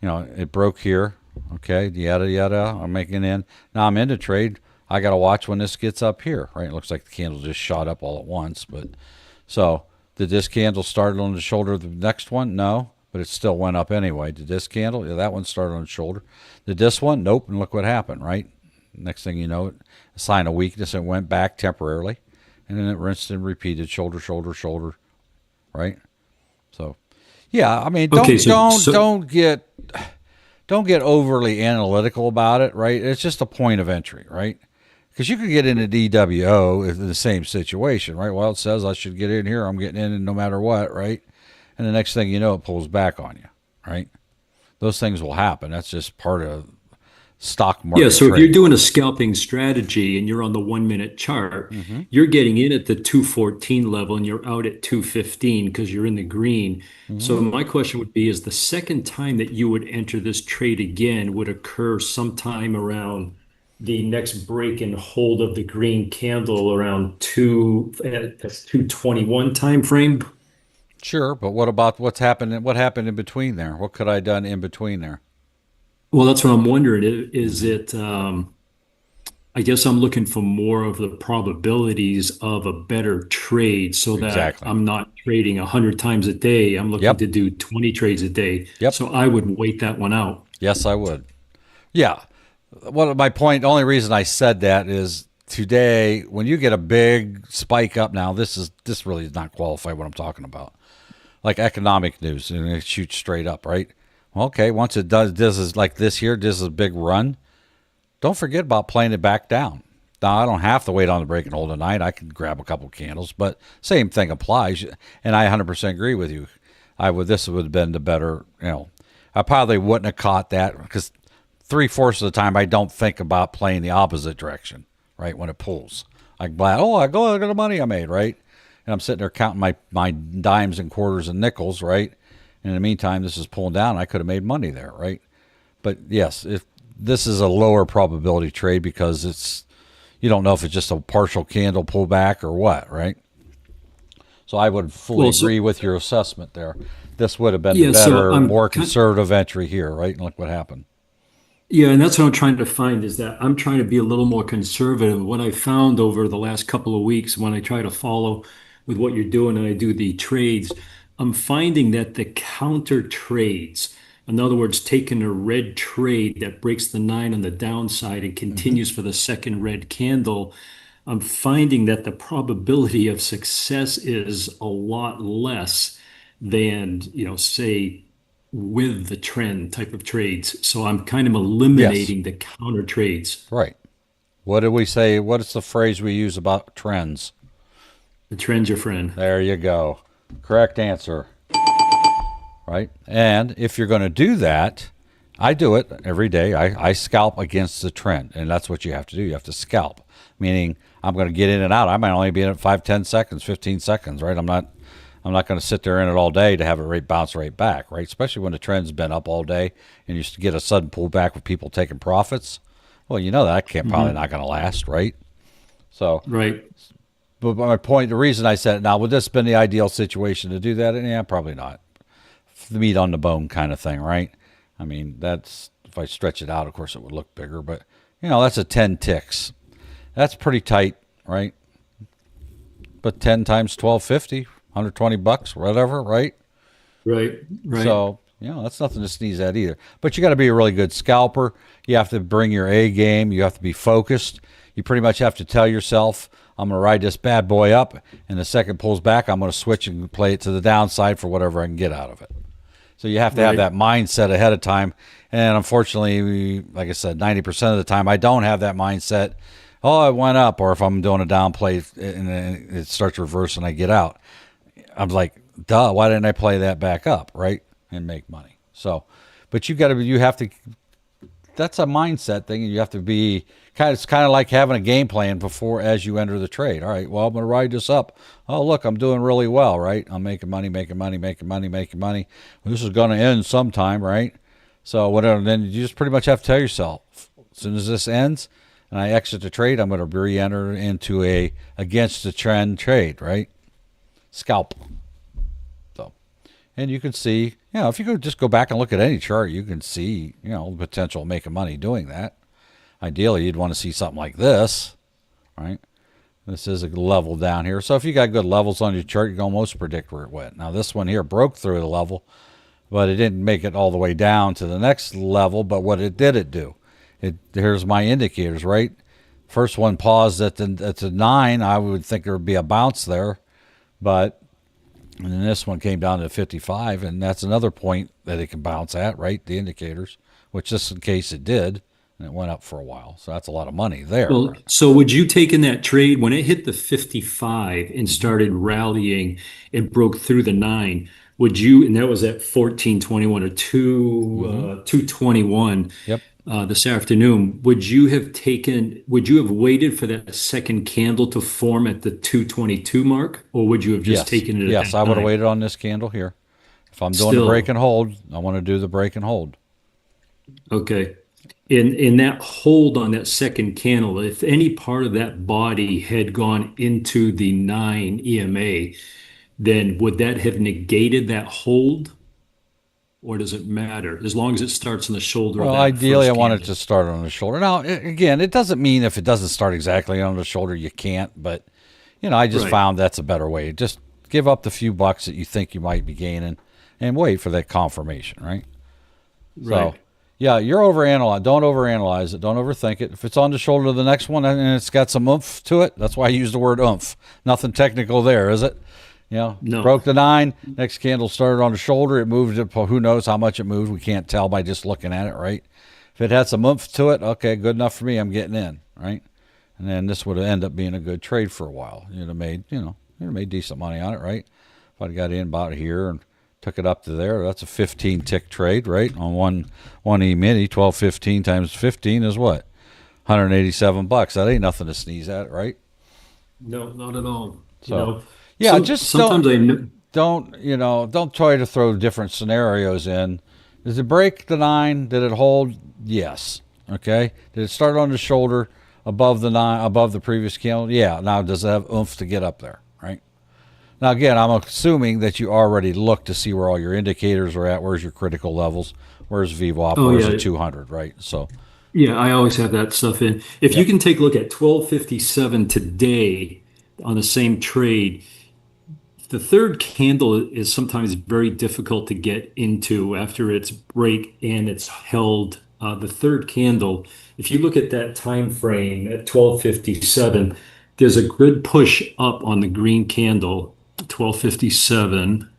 You know, it broke here. Okay, yada yada. I'm making it in. Now I'm into trade. I got to watch when this gets up here, right? It looks like the candle just shot up all at once, but so did this candle start on the shoulder of the next one? No, but it still went up anyway. Did this candle? Yeah, that one started on the shoulder. Did this one? Nope. And look what happened, right? Next thing you know, a sign of weakness. It went back temporarily, and then it rinsed and repeated, shoulder, shoulder, shoulder, right? So, yeah, I mean, Okay, don't get overly analytical about it, right? It's just a point of entry, right? Because you could get into DWO in the same situation, right? Well, it says I should get in here. I'm getting in no matter what, right? And the next thing you know, it pulls back on you, right? Those things will happen. That's just part of stock Yeah, market so if you're trading. doing a scalping strategy and you're on the 1 minute chart, Mm-hmm. you're getting in at the 214 level and you're out at 215 because you're in the green. Mm-hmm. So my question would be, is the second time that you would enter this trade again would occur sometime around the next break and hold of the green candle around that's 221 time frame? Sure, but what about what's happened? What happened in between there? What could I have done in between there? Well, that's what I'm wondering. Is Mm-hmm. it I guess I'm looking for more of the probabilities of a better trade so that Exactly. I'm not trading 100 times a day. I'm looking Yep. to do 20 trades a day. Yep. So I would wait that one out. Yes, I would. Yeah. Well, my point, the only reason I said that is today, when you get a big spike up now, this really does not qualify what I'm talking about. Like economic news, and it shoots straight up, right? Well, okay, once it does, this is like this here, this is a big run. Don't forget about playing it back down. Now, I don't have to wait on the break and hold tonight. I can grab a couple candles, but same thing applies. And I 100% agree with you. This would have been the better, I probably wouldn't have caught that because 3/4 of the time I don't think about playing the opposite direction, right? When it pulls, I go, look at the money I made, right? And I'm sitting there counting my dimes and quarters and nickels, right? And in the meantime, this is pulling down. I could have made money there, right? But yes, if this is a lower probability trade because you don't know if it's just a partial candle pullback or what, right? So I would fully Well, agree with your assessment there. This would have been the yeah, so better, more conservative entry here, right? And look what happened. yeah, and that's what I'm trying to find is that I'm trying to be a little more conservative. What I found over the last couple of weeks when I try to follow with what you're doing and I do the trades, I'm finding that the counter trades, in other words, taking a red trade that breaks the nine on the downside and Mm-hmm. continues for the second red candle, I'm finding that the probability of success is a lot less than, say, with the trend type of trades. So I'm kind of Yes, eliminating the counter trades. right. What did we say? What is the phrase we use about trends? The trend's your friend. There you go. Correct answer. Right? And if you're going to do that, I do it every day. I scalp against the trend, and that's what you have to do. You have to scalp, meaning I'm going to get in and out. I might only be in it 5, 10 seconds, 15 seconds, right? I'm not going to sit there in it all day to have it bounce right back, right? Especially when the trend's been up all day and you get a sudden pullback with people taking profits. Well, you know that can't probably not going to last, right? So, Right. but my point, the reason I said, now would this have been the ideal situation to do that? And yeah, probably not. The meat on the bone kind of thing, right? I mean, that's if I stretch it out, of course, it would look bigger, but that's a 10 ticks. That's pretty tight, right? But 10 times 12.50, $120, whatever, right? Right. Right. So, That's nothing to sneeze at either. But you got to be a really good scalper. You have to bring your A game. You have to be focused. You pretty much have to tell yourself, I'm going to ride this bad boy up, and the second pulls back, I'm going to switch and play it to the downside for whatever I can get out of it. So you have to have that mindset ahead of time. And unfortunately, like I said, 90% of the time, I don't have that mindset. Oh, it went up. Or if I'm doing a down play and it starts reversing, I get out. I'm like, duh, why didn't I play that back up, right? And make money. So, but you have to, that's a mindset thing. And you have to be it's kind of like having a game plan before, as you enter the trade. All right, well, I'm going to ride this up. Oh, look, I'm doing really well, right? I'm making money. Well, this is going to end sometime, right? So whatever, then you just pretty much have to tell yourself, as soon as this ends and I exit the trade, I'm going to re-enter into a against the trend trade, right? Scalp. So, and you can see, if you could just go back and look at any chart, you can see, the potential of making money doing that. Ideally, you'd want to see something like this, right? This is a level down here. So if you got good levels on your chart, you can almost predict where it went. Now, this one here broke through the level, but it didn't make it all the way down to the next level. But what it do? Here's my indicators, right? First one paused at the 9. I would think there would be a bounce there, and then this one came down to 55, and that's another point that it can bounce at, right? The indicators, which just in case it did, and it went up for a while. So that's a lot of money there. Well, right? So would you take in that trade when it hit the 55 and started rallying and broke through the 9? Would you, and that was at 1421 or 221 Yep. This afternoon, would you have waited for that second candle to form at the 222 mark, or would you have just taken it at Yes, that I would have time? waited on this candle here. If I'm doing the break and hold, I want to do the break and hold. Okay. In that hold on that second candle, if any part of that body had gone into the 9 EMA, then would that have negated that hold? Or does it matter? As long as it starts on the shoulder of Well, that ideally, I first want it candle. to start on the shoulder. Now, again, it doesn't mean if it doesn't start exactly on the shoulder, you can't. But, I just Right. found that's a better way. Just give up the few bucks that you think you might be gaining and wait for that confirmation, right? Right. So, yeah, you're overanalyzing. Don't overanalyze it. Don't overthink it. If it's on the shoulder of the next one and it's got some oomph to it, that's why I use the word oomph. Nothing technical there, is it? No. Broke the 9. Next candle started on the shoulder. It moved it. Who knows how much it moved? We can't tell by just looking at it, right? If it had some oomph to it, okay, good enough for me. I'm getting in, right? And then this would end up being a good trade for a while. You'd have made, decent money on it, right? If I'd got in about here and took it up to there, that's a 15 tick trade, right? On one E-mini, 1215 times 15 is what? $187. That ain't nothing to sneeze at, right? No, not at all. So, yeah, just sometimes don't try to throw different scenarios in. Does it break the 9? Did it hold? Yes. Okay. Did it start on the shoulder above the 9, above the previous candle? Yeah. Now, does it have oomph to get up there? Right. Now, again, I'm assuming that you already looked to see where all your indicators are at. Where's your critical levels? Where's VWAP? Where's the 200? Right. So. Yeah, I always have that stuff in. If you can take a look at 1257 today on the same trade, the third candle is sometimes very difficult to get into after its break and it's held. The third candle, if you look at that time frame at 1257, there's a good push up on the green candle, 1257.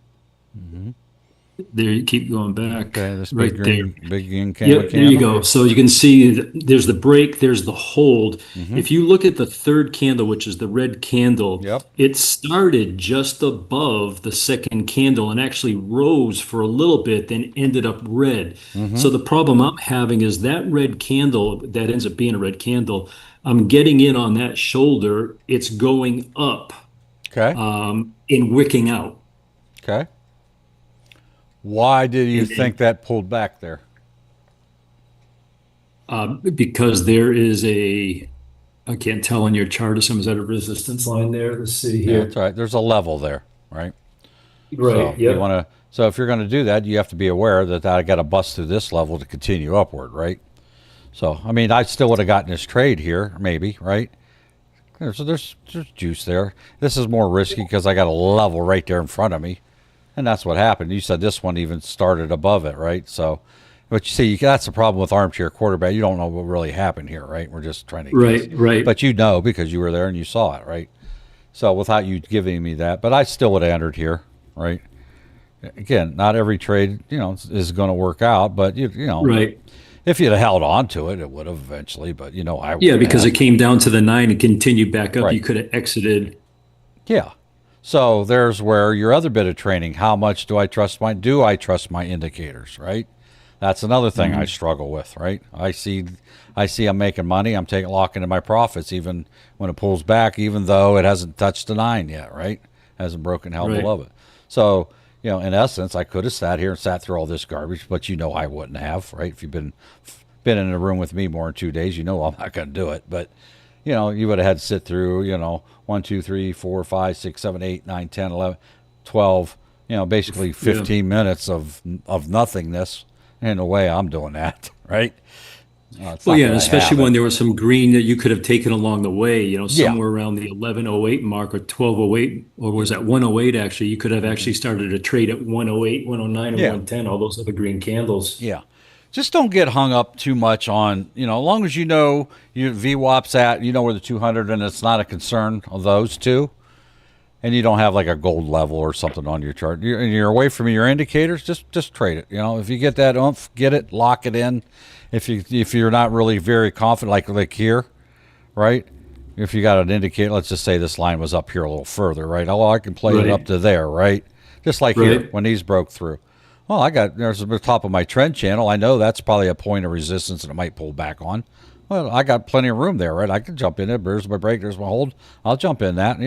There, you keep going back. Okay, this right big there. green Yep, there candle. you go. So you can see there's the break, there's the hold. If you look at the third candle, which is the red candle, Yep. it started just above the second candle and actually rose for a little bit, then ended up red. So the problem I'm having is that red candle that ends up being a red candle, I'm getting in on that shoulder, it's going up Okay. and wicking out. Okay. Why did you think that pulled back there? Because there is I can't tell on your chart, is that a resistance line there? Let's see Yeah, here. that's right. There's a level there, right? Right, So you yeah. want to. So if you're going to do that, you have to be aware that I got to bust through this level to continue upward, right? So I mean, I still would have gotten this trade here, maybe, right? There's juice there. This is more risky because I got a level right there in front of me, And that's what happened. You said this one even started above it, right? So, but you see, that's the problem with armchair quarterback. You don't know what really happened here, right? We're just trying to guess. Right. But you know because you were there and you saw it, right? So without you giving me that, but I still would have entered here, right? Again, not every trade, is going to work out, but you know, Right. if you'd have held on to it, it would have eventually. But I Yeah, would because have. it came down to the 9 and continued back up. Right. You could have exited. Yeah. So there's where your other bit of training. How much do I trust my indicators, right? That's another thing I struggle with, right? I see I'm making money. I'm locking in my profits even when it pulls back, even though it hasn't touched the 9 yet, right? Hasn't broken hell Right. below it. So, in essence, I could have sat here and sat through all this garbage, but I wouldn't have, right? If you've been in a room with me more than 2 days, I'm not going to do it. But, you would have had to sit through, 1, 2, 3, 4, 5, 6, 7, 8, 9, 10, 11, 12, basically 15 minutes of nothingness. In a way, I'm doing that, right? It's Well, not yeah, that and I especially have when it. there was some green that you could have taken along the way, Yeah. somewhere around the 11:08 mark or 12:08, or was that 1:08 actually? You could have actually started a trade at 1:08, 1:09, and Yeah. 1:10, all those other green candles. Yeah. Just don't get hung up too much on, as long as your VWAP's at, where the 200 and it's not a concern of those two, and you don't have like a gold level or something on your chart, and you're away from your indicators, just trade it. If you get that oomph, get it, lock it in. If you're not really very confident, like here, right? If you got an indicator, let's just say this line was up here a little further, right? Oh, I can play it Right. up to there, right? Just like Right. here when these broke through. Well, there's the top of my trend channel. I know that's probably a point of resistance and it might pull back on. Well, I got plenty of room there, right? I can jump in it. There's my break. There's my hold. I'll jump in that.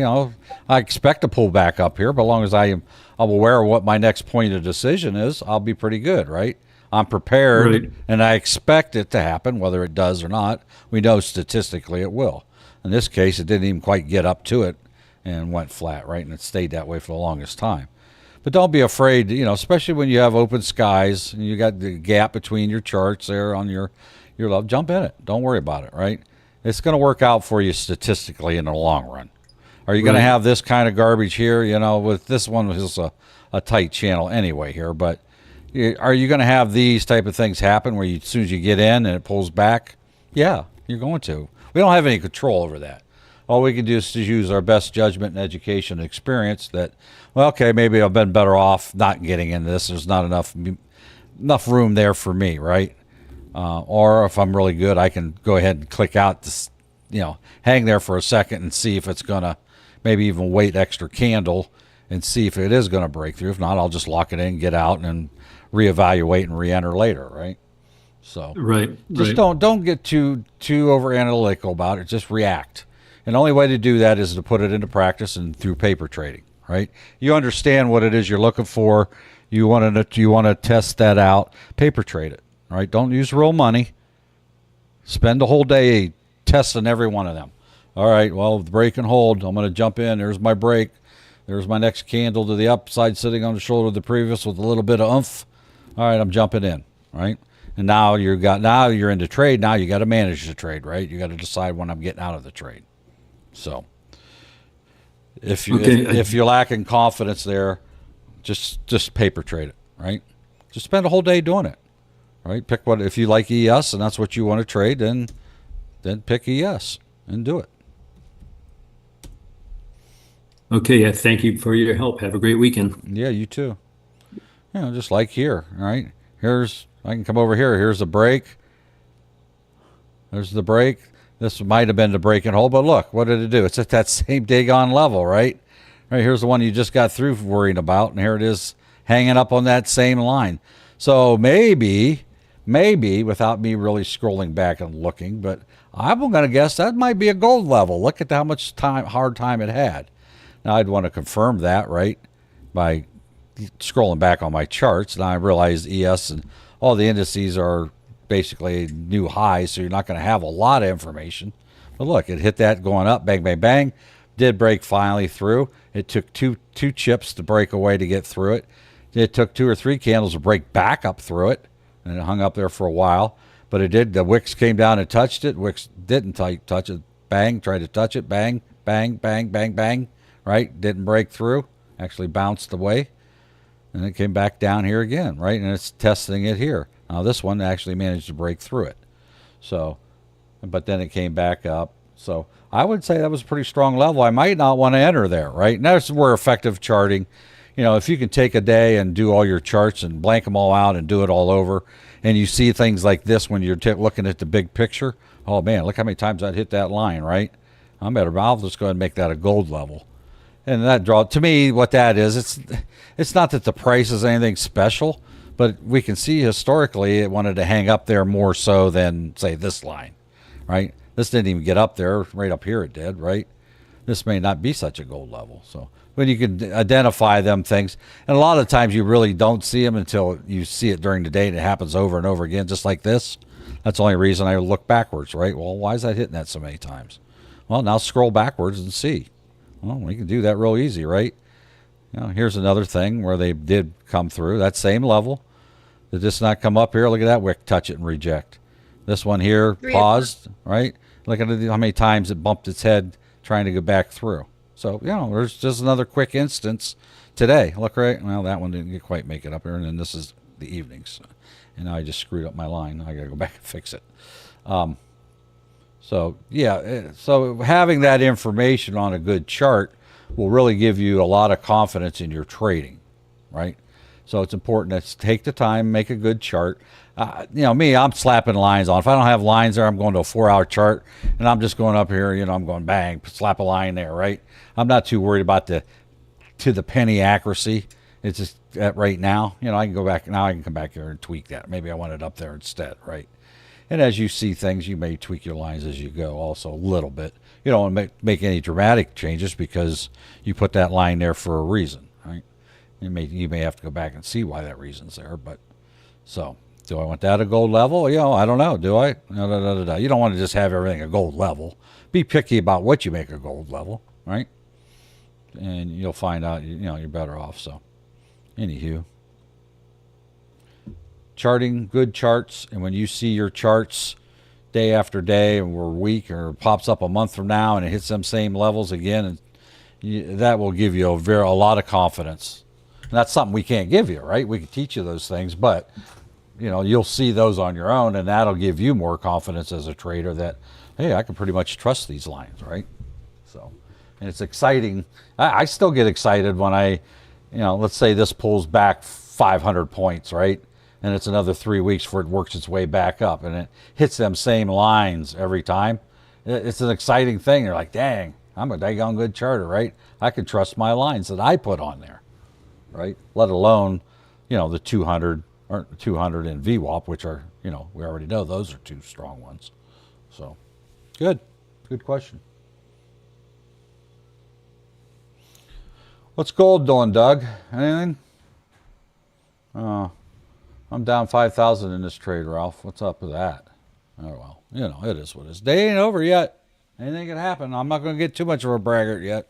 I expect to pull back up here, but as long as I'm aware of what my next point of decision is, I'll be pretty good, right? I'm prepared, Right. and I expect it to happen, whether it does or not. We know statistically it will. In this case, it didn't even quite get up to it and went flat, right? And it stayed that way for the longest time. But don't be afraid, especially when you have open skies and you got the gap between your charts there on your level. Jump in it. Don't worry about it, right? It's going to work out for you statistically in the long run. Are you going to Right. have this kind of garbage here? With this one was a tight channel anyway here, but are you going to have these type of things happen where as soon as you get in and it pulls back? Yeah, you're going to. We don't have any control over that. All we can do is to use our best judgment and education and experience that, well, okay, maybe I've been better off not getting in this. There's not enough room there for me, right? Or if I'm really good, I can go ahead and click out this, hang there for a second and see if it's going to maybe even wait extra candle and see if it is going to break through. If not, I'll just lock it in, get out, and then reevaluate and re-enter later, right? So Right. just Right. don't get too over analytical about it. Just react. And the only way to do that is to put it into practice and through paper trading, right? You understand what it is you're looking for. You want to test that out. Paper trade it, right? Don't use real money. Spend the whole day testing every one of them. All right, well, the break and hold. I'm going to jump in. There's my break. There's my next candle to the upside sitting on the shoulder of the previous with a little bit of oomph. All right, I'm jumping in, right? And now you're into trade. Now you got to manage the trade, right? You got to decide when I'm getting out of the trade. So if you're lacking confidence there, just paper trade it, right? Just spend a whole day doing it, right? Pick if you like ES and that's what you want to trade, then pick ES and do it. Okay. Yeah. Thank you for your help. Have a great weekend. Yeah, you too. Just like here, all right? I can come over here. Here's the break. There's the break. This might have been the break and hold, but look, what did it do? It's at that same daggone level, right? Right, here's the one you just got through worrying about, and here it is hanging up on that same line. So maybe, without me really scrolling back and looking, but I'm going to guess that might be a gold level. Look at how much hard time it had. Now, I'd want to confirm that, right, by scrolling back on my charts. And I realized ES and all the indices are basically new highs, so you're not going to have a lot of information. But look, it hit that going up, bang, bang, bang. Did break finally through. It took two chips to break away to get through it. It took 2 or 3 candles to break back up through it, and it hung up there for a while. But it did. The wicks came down and touched it. Wicks didn't touch it. Bang, tried to touch it. Bang, bang, bang, bang, bang. Right? Didn't break through. Actually bounced away. and it came back down here again, right? And it's testing it here. Now this one actually managed to break through it. So, but then it came back up. So I would say that was a pretty strong level. I might not want to enter there, right? And that's where effective charting, if you can take a day and do all your charts and blank them all out and do it all over, and you see things like this when you're looking at the big picture, oh man, look how many times I'd hit that line, right? I'll just go ahead and make that a gold level. And that draw, to me, what that is, it's not that the price is anything special, but we can see historically it wanted to hang up there more so than, say, this line, right? This didn't even get up there. Right up here it did, right? This may not be such a gold level. So when you can identify them things, and a lot of times you really don't see them until you see it during the day, and it happens over and over again, just like this. That's the only reason I look backwards, right? Well, why is that hitting that so many times? Well, now scroll backwards and see. Well, we can do that real easy, right? Here's another thing where they did come through that same level. Did this not come up here? Look at that wick, touch it and reject. This one here paused, right? Look at how many times it bumped its head trying to go back through. So, there's just another quick instance today. Look, right? Well, that one didn't quite make it up here, and then this is the evenings. And now I just screwed up my line. I got to go back and fix it. So having that information on a good chart will really give you a lot of confidence in your trading, right? So it's important to take the time, make a good chart. Me, I'm slapping lines on. If I don't have lines there, I'm going to a 4-hour chart, and I'm just going up here, I'm going bang, slap a line there, right? I'm not too worried about to the penny accuracy. It's just right now, I can go back, now I can come back here and tweak that. Maybe I want it up there instead, right? And as you see things, you may tweak your lines as you go also a little bit. You don't want to make any dramatic changes because you put that line there for a reason, right? You may have to go back and see why that reason's there. But so, do I want that a gold level? I don't know. Do I? No. You don't want to just have everything a gold level. Be picky about what you make a gold level, right? And you'll find out, you're better off. So, anywho. Charting good charts, and when you see your charts day after day or week or pops up a month from now and it hits them same levels again, and that will give you a lot of confidence. And that's something we can't give you, right? We can teach you those things, but you'll see those on your own, and that'll give you more confidence as a trader that, hey, I can pretty much trust these lines, right? So, and it's exciting. I still get excited when let's say this pulls back 500 points, right? And it's another 3 weeks before it works its way back up, and it hits them same lines every time. It's an exciting thing. You're like, dang, I'm a daggone good charter, right? I can trust my lines that I put on there, right? Let alone, the 200 or 200 and VWAP, which are, we already know those are two strong ones. So, good question. What's gold doing, Doug? Anything? I'm down 5,000 in this trade, Ralph. What's up with that? Oh, well, it is what it is. Day ain't over yet. Anything can happen. I'm not going to get too much of a braggart yet.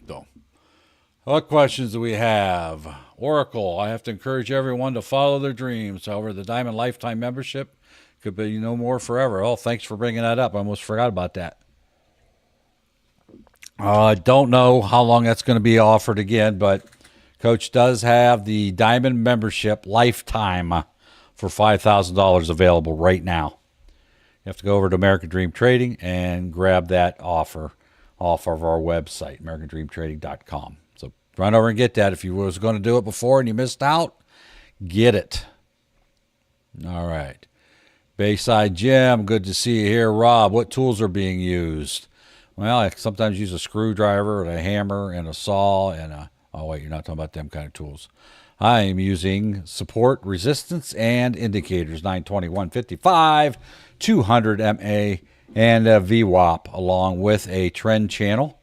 So, what questions do we have? Oracle, I have to encourage everyone to follow their dreams. However, the Diamond Lifetime membership could be no more forever. Oh, thanks for bringing that up. I almost forgot about that. I don't know how long that's going to be offered again, but Coach does have the Diamond membership lifetime for $5,000 available right now. You have to go over to American Dream Trading and grab that offer off of our website, americandreamtrading.com. So run over and get that. If you was going to do it before and you missed out, get it. All right. Bayside Jim, good to see you here. Rob, what tools are being used? Well, I sometimes use a screwdriver and a hammer and a saw and a... Oh, wait, you're not talking about them kind of tools. I am using support, resistance, and indicators, 921.55, 200 MA, and a VWAP, along with a trend channel.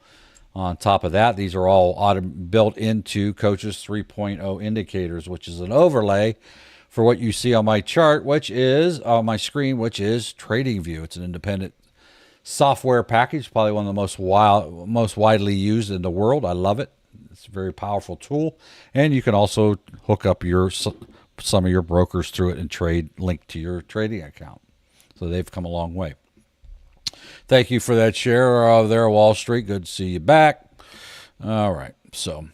On top of that, these are all built into Coach's 3.0 indicators, which is an overlay for what you see on my chart, which is on my screen, which is TradingView. It's an independent software package, probably one of the most widely used in the world. I love it. It's a very powerful tool, and you can also hook up some of your brokers through it and trade linked to your trading account. So they've come a long way. Thank you for that share there, Wall Street. Good to see you back. All right, so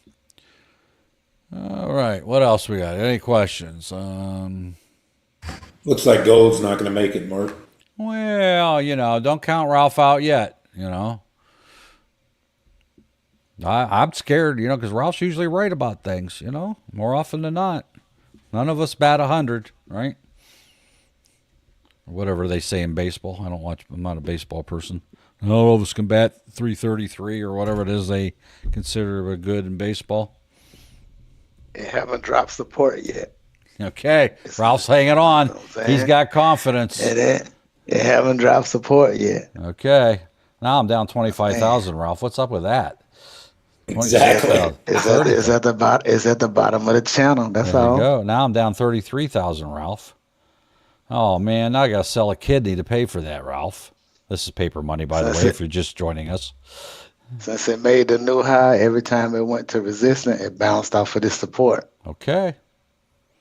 All right. What else we got? Any questions? Looks like gold's not going to make it, Mark. Well, don't count Ralph out yet. I'm scared, because Ralph's usually right about things, more often than not. None of us bat 100, right? Or whatever they say in baseball. I'm not a baseball person. Not all of us can bat 333 or whatever it is they consider a good in baseball. They haven't dropped support yet. Okay, Ralph's hanging on. He's got confidence. They haven't dropped support yet. Okay, now I'm down 25,000. Ralph, what's up with that? Exactly. It's at the bottom of the channel. That's there all. you go. Now I'm down 33,000, Ralph. Oh man, now I gotta sell a kidney to pay for that, Ralph. This is paper money, by the way, if you're just joining us. Since it made the new high, every time it went to resistance, it bounced off of this support. Okay.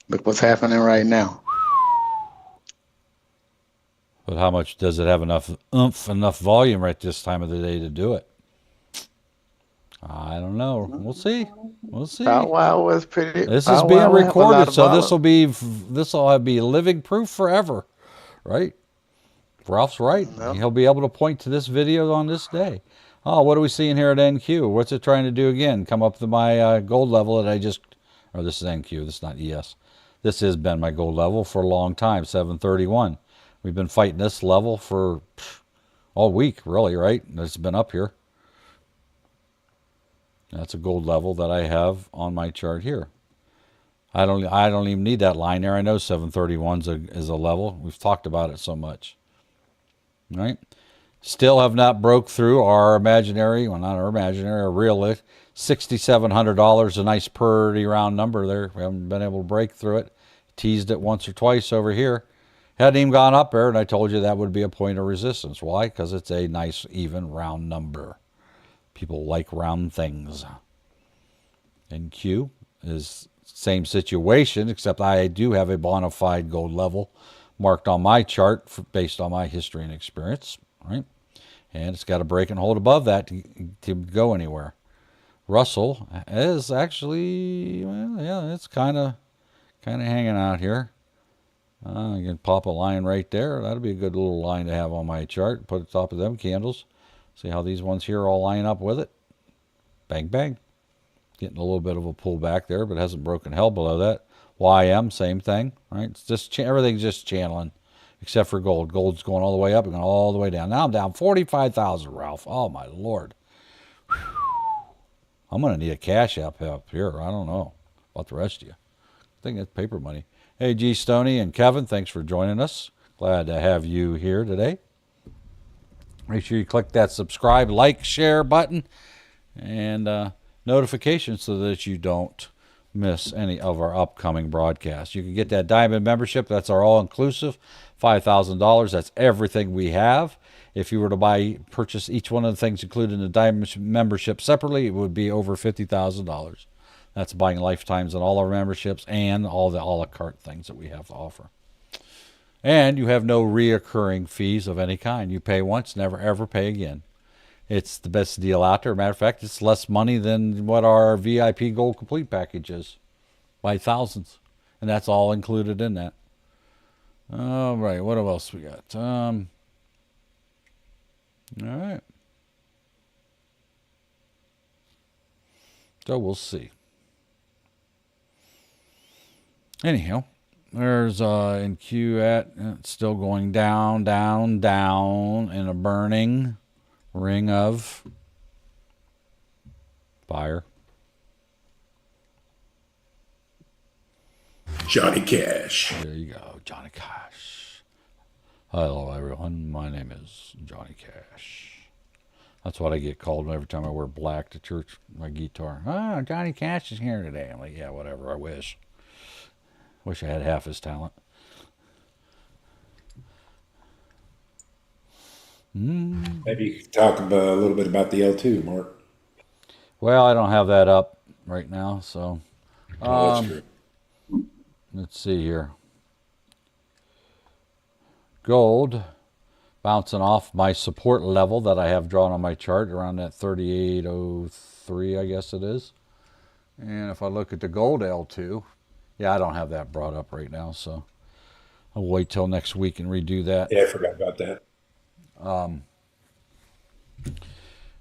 Look what's happening right now. But how much does it have enough oomph, enough volume right this time of the day to do it? I don't know. We'll see. Wow was pretty. This is being recorded, so this will be living proof forever, right? Ralph's right. No. He'll be able to point to this video on this day. Oh, what are we seeing here at NQ? What's it trying to do again? Come up to my gold level that I just... Or this is NQ. This is not ES. This has been my gold level for a long time, 731. We've been fighting this level for all week, really, right? It's been up here. That's a gold level that I have on my chart here. I don't even need that line there. I know 731 is a level. We've talked about it so much. Right? Still have not broke through our imaginary, well, not our imaginary, our real $6,700, a nice pretty round number there. We haven't been able to break through it. Teased it once or twice over here. Hadn't even gone up there, and I told you that would be a point of resistance. Why? Because it's a nice, even, round number. People like round things. And Q is same situation, except I do have a bona fide gold level marked on my chart based on my history and experience, right? And it's got to break and hold above that to go anywhere. Russell is actually, well, yeah, it's kind of hanging out here. I can pop a line right there. That'll be a good little line to have on my chart. Put it top of them candles. See how these ones here all line up with it? Bang, bang. Getting a little bit of a pullback there, but hasn't broken hell below that. YM, same thing, right? It's just everything's just channeling, except for gold. Gold's going all the way up and going all the way down. Now I'm down 45,000, Ralph. Oh, my Lord. Whew. I'm going to need a cash app up here. I don't know about the rest of you. I think it's paper money. Hey, G. Stoney and Kevin, thanks for joining us. Glad to have you here today. Make sure you click that subscribe, like, share button, and notifications so that you don't miss any of our upcoming broadcasts. You can get that Diamond membership. That's our all-inclusive, $5,000. That's everything we have. If you were to purchase each one of the things included in the Diamond membership separately, it would be over $50,000. That's buying lifetimes on all our memberships and all the a la carte things that we have to offer. And you have no reoccurring fees of any kind. You pay once, never ever pay again. It's the best deal out there. Matter of fact, it's less money than what our VIP Gold Complete package is by thousands. And that's all included in that. All right, what else we got? All right. So we'll see. Anyhow, there's in Q it's still going down, down, down in a burning ring of fire. Johnny Cash. There you go, Johnny Cash. Hello, everyone. My name is Johnny Cash. That's what I get called every time I wear black to church, my guitar. Oh, Johnny Cash is here today. I'm like, yeah, whatever, I wish. Wish I had half his talent. Maybe you could talk about, a little bit about the L2, Mark. Well, I don't have that up right now, so That's true. let's see here. Gold bouncing off my support level that I have drawn on my chart around that 3803, I guess it is. And if I look at the gold L2, yeah, I don't have that brought up right now, so I'll wait till next week and redo that. Yeah, I forgot about that.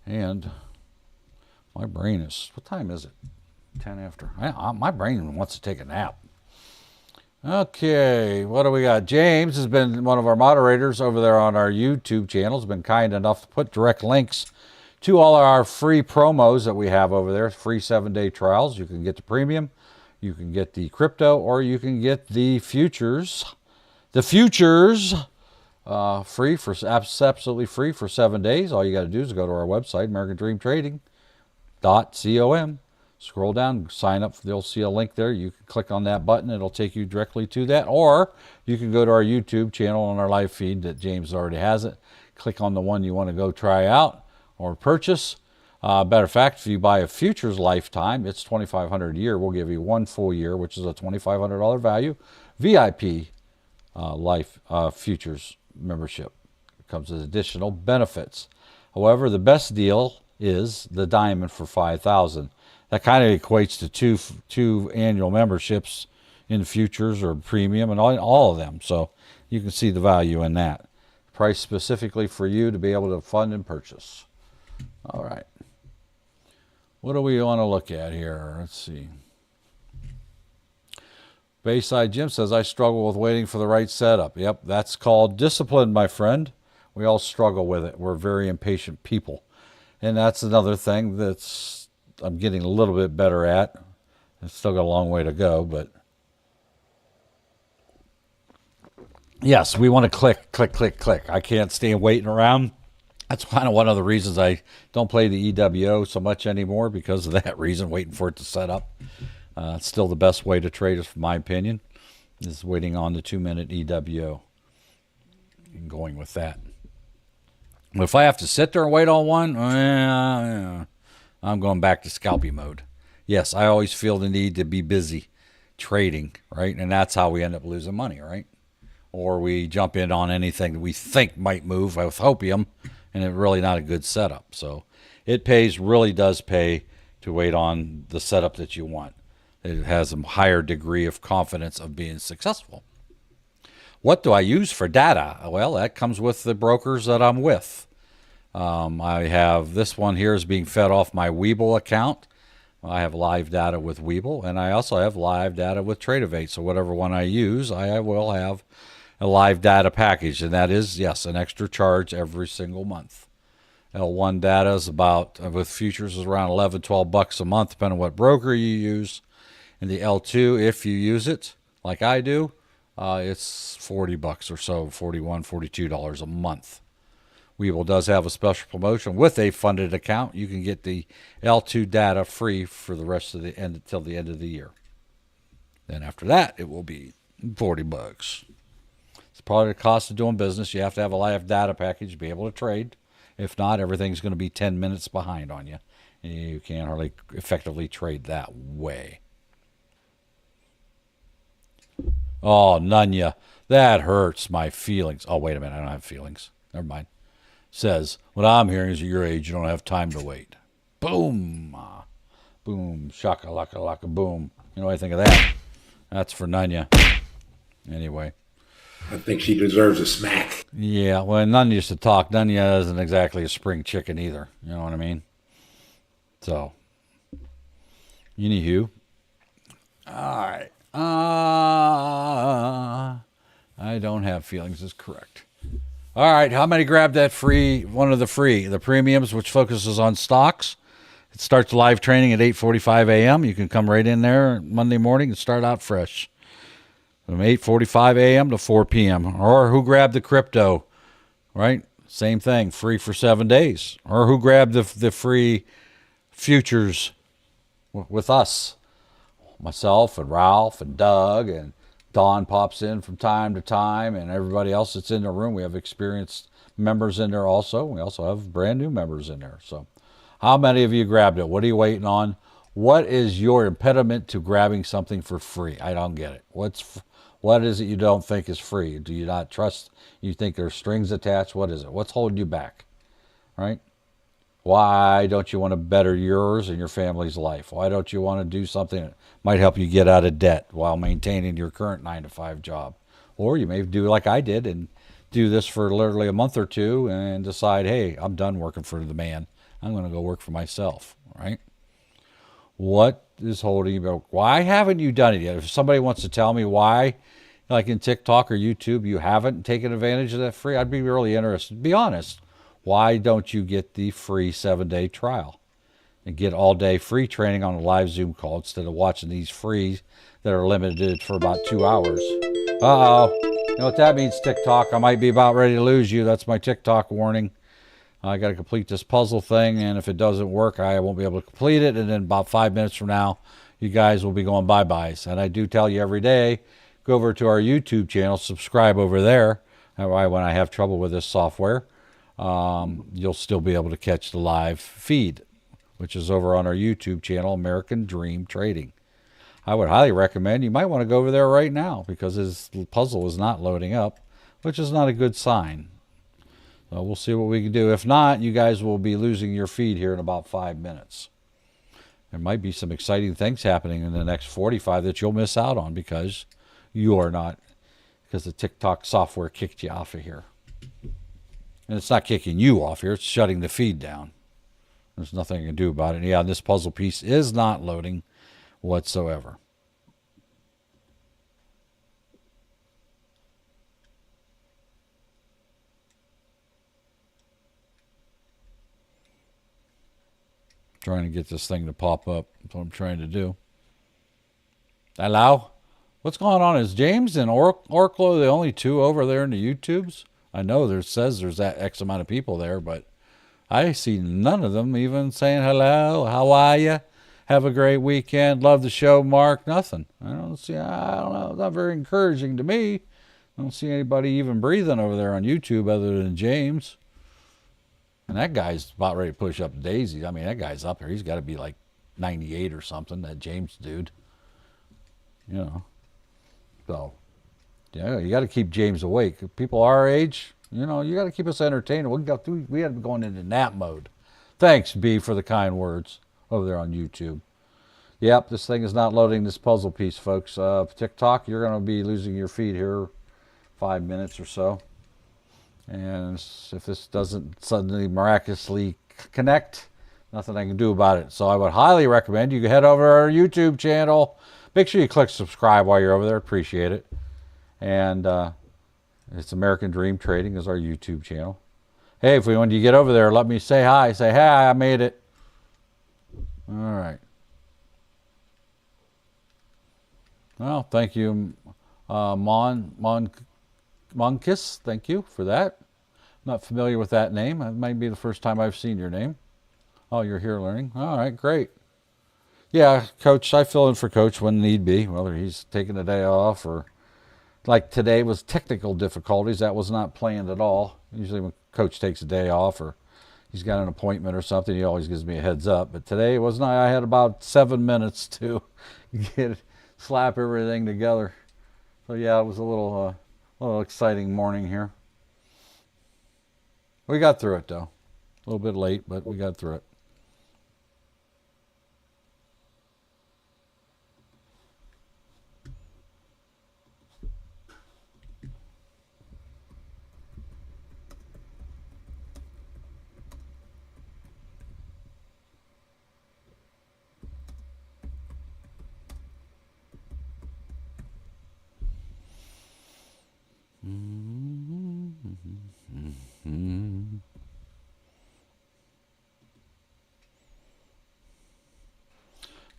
And my brain is, what time is it? 10 after. My brain wants to take a nap. Okay, what do we got? James has been one of our moderators over there on our YouTube channel. Has been kind enough to put direct links to all our free promos that we have over there. Free 7-day trials. You can get the premium, you can get the crypto, or you can get the futures. The futures free for absolutely free for 7 days. All you got to do is go to our website, AmericanDreamTrading.com. Scroll down, sign up. You'll see a link there. You can click on that button. It'll take you directly to that. Or you can go to our YouTube channel on our live feed that James already has it. Click on the one you want to go try out or purchase. Matter of fact, if you buy a futures lifetime, it's $2,500 a year. We'll give you 1 full year, which is a $2,500 value. VIP life futures membership. It comes with additional benefits. However, the best deal is the diamond for $5,000. That kind of equates to two annual memberships in futures or premium and all of them. So you can see the value in that. Priced specifically for you to be able to fund and purchase. All right. What do we want to look at here? Let's see. Bayside Jim says, I struggle with waiting for the right setup. Yep, that's called discipline, my friend. We all struggle with it. We're very impatient people. And that's another thing that's I'm getting a little bit better at. It's still got a long way to go, but yes, we want to click, click, click, click. I can't stand waiting around. That's kind of one of the reasons I don't play the EWO so much anymore, because of that reason, waiting for it to set up. It's still the best way to trade, in my opinion, is waiting on the 2-minute EWO and going with that. But if I have to sit there and wait on one, I'm going back to scalpy mode. Yes, I always feel the need to be busy trading, right? And that's how we end up losing money, right? Or we jump in on anything that we think might move with hopium, and it's really not a good setup. So it really does pay to wait on the setup that you want. It has a higher degree of confidence of being successful. What do I use for data? Well, that comes with the brokers that I'm with. I have this one here is being fed off my Webull account. I have live data with Webull, and I also have live data with Tradeovate. So whatever one I use, I will have a live data package, and that is, yes, an extra charge every single month. L1 data is about, with futures, is around $11, $12 a month, depending on what broker you use. And the L2, if you use it, like I do, it's $40 or so, $41, $42 a month. Webull does have a special promotion with a funded account. You can get the L2 data free for the rest of the end until the end of the year. Then after that, it will be $40. It's part of the cost of doing business. You have to have a live data package to be able to trade. If not, everything's going to be 10 minutes behind on you, and you can't hardly effectively trade that way. Oh, Nunya, that hurts my feelings. Oh, wait a minute, I don't have feelings. Never mind. Says, what I'm hearing is at your age, you don't have time to wait. Boom. Boom. Shaka laka laka boom. You know what I think of that? That's for Nunya. Anyway. I think she deserves a smack. Yeah, well, Nunya used to talk. Nunya isn't exactly a spring chicken either. You know what I mean? So, anywho. All right. I don't have feelings is correct. All right, how many grabbed that one of the premiums, which focuses on stocks? It starts live training at 8:45 a.m. You can come right in there Monday morning and start out fresh. From 8:45 a.m. to 4 p.m. Or who grabbed the crypto, right? Same thing, free for 7 days. Or who grabbed the free futures with us? Myself and Ralph and Doug, and Don pops in from time to time, and everybody else that's in the room. We have experienced members in there also. We also have brand new members in there. So how many of you grabbed it? What are you waiting on? What is your impediment to grabbing something for free? I don't get it. What is it you don't think is free? Do you not trust? You think there's strings attached? What is it? What's holding you back? Right? Why don't you want to better yours and your family's life? Why don't you want to do something that might help you get out of debt while maintaining your current 9 to 5 job? Or you may do like I did and do this for literally a month or two and decide, hey, I'm done working for the man. I'm going to go work for myself, right? What is holding you back? Why haven't you done it yet? If somebody wants to tell me why, like in TikTok or YouTube, you haven't taken advantage of that free, I'd be really interested. Be honest. Why don't you get the free 7-day trial and get all day free training on a live Zoom call instead of watching these free that are limited for about 2 hours? Uh-oh. You know what that means, TikTok? I might be about ready to lose you. That's my TikTok warning. I got to complete this puzzle thing, and if it doesn't work, I won't be able to complete it. And then about 5 minutes from now, you guys will be going bye-byes. And I do tell you every day, go over to our YouTube channel, subscribe over there. That way, when I have trouble with this software, you'll still be able to catch the live feed, which is over on our YouTube channel, American Dream Trading. I would highly recommend you might want to go over there right now because his puzzle is not loading up, which is not a good sign. So we'll see what we can do. If not, you guys will be losing your feed here in about 5 minutes. There might be some exciting things happening in the next 45 that you'll miss out on because you are not, because the TikTok software kicked you off of here. And it's not kicking you off here, it's shutting the feed down. There's nothing I can do about it. Yeah, this puzzle piece is not loading whatsoever. Trying to get this thing to pop up. That's what I'm trying to do. Hello? What's going on? Is James and Orklo the only two over there in the YouTubes? I know there says there's that X amount of people there, but I see none of them even saying hello, how are you? Have a great weekend. Love the show, Mark. Nothing. I don't know. It's not very encouraging to me. I don't see anybody even breathing over there on YouTube other than James. And that guy's about ready to push up daisies. I mean, that guy's up there. He's got to be like 98 or something, that James dude. You know. So, yeah, you got to keep James awake. People our age, you know, you got to keep us entertained. We had to be going into nap mode. Thanks, B, for the kind words over there on YouTube. Yep, this thing is not loading this puzzle piece, folks. TikTok, you're going to be losing your feed here 5 minutes or so. And if this doesn't suddenly miraculously connect, nothing I can do about it. So I would highly recommend you head over to our YouTube channel. Make sure you click subscribe while you're over there. Appreciate it. And it's American Dream Trading is our YouTube channel. Hey, when you get over there, let me say hi. Say, hey, I made it. All right. Well, thank you, Monkis. Thank you for that. Not familiar with that name. It might be the first time I've seen your name. Oh, you're here learning. All right, great. Yeah, Coach, I fill in for Coach when need be, whether he's taking a day off or like today was technical difficulties. That was not planned at all. Usually when Coach takes a day off or he's got an appointment or something, he always gives me a heads up. But today it was not. I had about 7 minutes to slap everything together. So yeah, it was a little exciting morning here. We got through it though. A little bit late, but we got through it.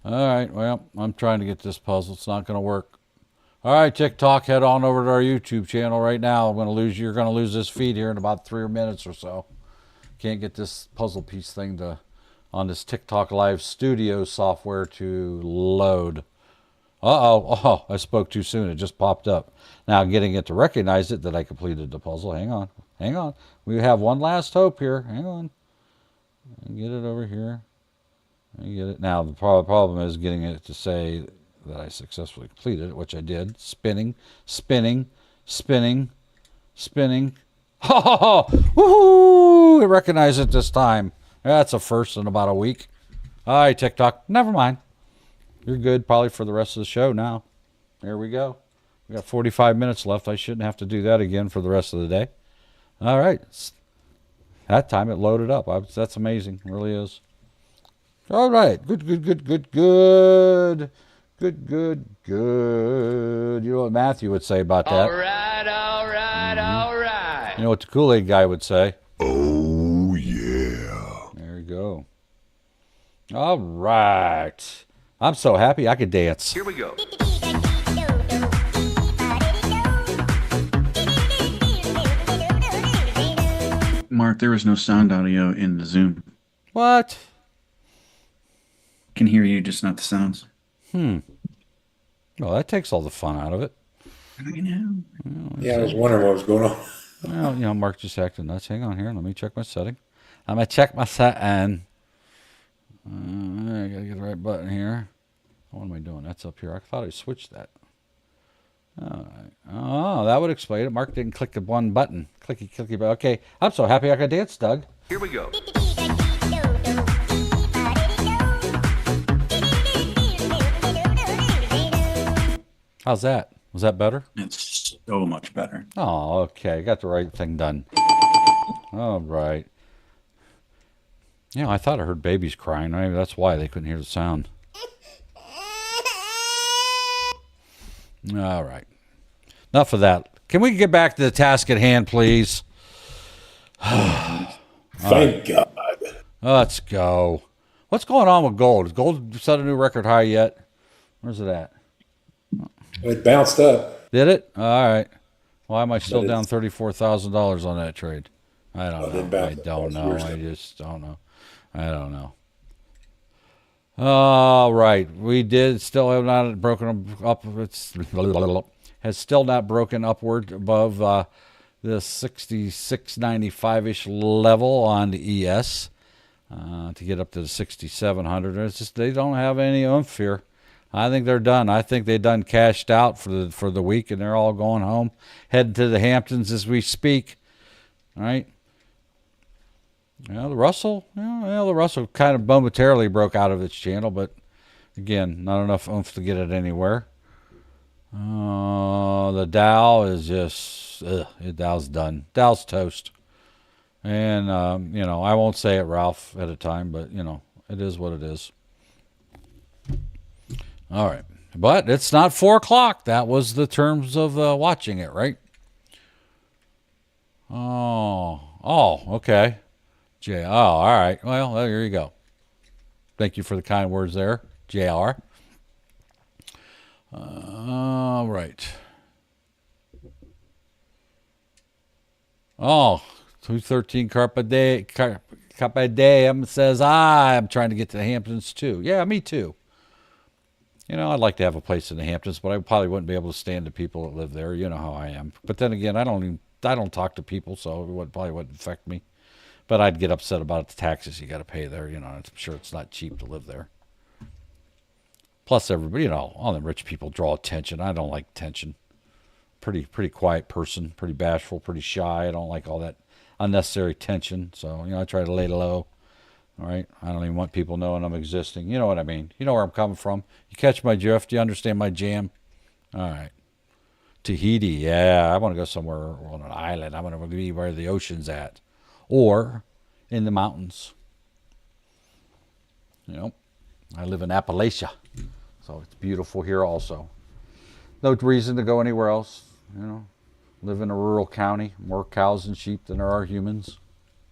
All right, well, I'm trying to get this puzzle. It's not going to work. All right, TikTok, head on over to our YouTube channel right now. You're going to lose this feed here in about 3 minutes or so. Can't get this puzzle piece thing on this TikTok Live Studio software to load. Oh, I spoke too soon. It just popped up. Now getting it to recognize it that I completed the puzzle. Hang on. We have one last hope here. Hang on. Get it over here. Get it. Now the problem is getting it to say that I successfully completed it, which I did. Spinning. Ho, ho, ho. Woohoo! It recognized it this time. That's a first in about a week. All right, TikTok. Never mind. You're good probably for the rest of the show now. There we go. We got 45 minutes left. I shouldn't have to do that again for the rest of the day. All right. That time it loaded up. That's amazing. It really is. All right. Good. Good. You know what Matthew would say about that? All right. You know what the Kool-Aid guy would say? Oh, yeah. There you go. All right. I'm so happy I could dance. Here we go. Mark, there was no sound audio in the Zoom. What? Can hear you, just not the sounds. Well, that takes all the fun out of it. I know. Yeah, I was wondering what was going on. Well, you know, Mark just acted nuts. Hang on here. Let me check my setting. I'm going to check my setting. I got to get the right button here. What am I doing? That's up here. I thought I switched that. All right. Oh, that would explain it. Mark didn't click the one button. Clicky, but okay. I'm so happy I could dance, Doug. Here we go. How's that? Was that better? It's so much better. Oh, okay. Got the right thing done. All right. Yeah, I thought I heard babies crying. Maybe that's why they couldn't hear the sound. All right. Enough of that. Can we get back to the task at hand, please? Thank God. Let's go. What's going on with gold? Has gold set a new record high yet? Where's it at? It bounced up. Did it? All right. Why am I still But down $34,000 on that trade? I don't know. I don't know. Weird I stuff. just don't know. I don't know. All right. We did still have not broken up. It's has still not broken upward above the 66.95-ish level on the ES to get up to the 6,700. It's just they don't have any oomph here. I think they're done. I think they done cashed out for the week, and they're all going home, heading to the Hamptons as we speak. All right. The Russell kind of momentarily broke out of its channel, but again, not enough oomph to get it anywhere. The Dow is just, the Dow's done. Dow's toast. And, I won't say it, Ralph, at a time, but, it is what it is. All right. But it's not 4 o'clock. That was the terms of watching it, right? Oh, okay. All right. Well, there you go. Thank you for the kind words there, JR. All right. Oh, 213 Carpe Diem says, I'm trying to get to the Hamptons too. Yeah, me too. I'd like to have a place in the Hamptons, but I probably wouldn't be able to stand the people that live there. You know how I am. But then again, I don't talk to people, so it probably wouldn't affect me. But I'd get upset about the taxes you got to pay there. I'm sure it's not cheap to live there. Plus, everybody, all the rich people draw attention. I don't like attention. Pretty quiet person, pretty bashful, pretty shy. I don't like all that unnecessary tension. So, I try to lay low. All right. I don't even want people knowing I'm existing. You know what I mean? You know where I'm coming from. You catch my drift? You understand my jam? All right. Tahiti. Yeah. I want to go somewhere on an island. I want to be where the ocean's at. Or in the mountains. I live in Appalachia. So it's beautiful here also. No reason to go anywhere else. Live in a rural county. More cows and sheep than there are humans.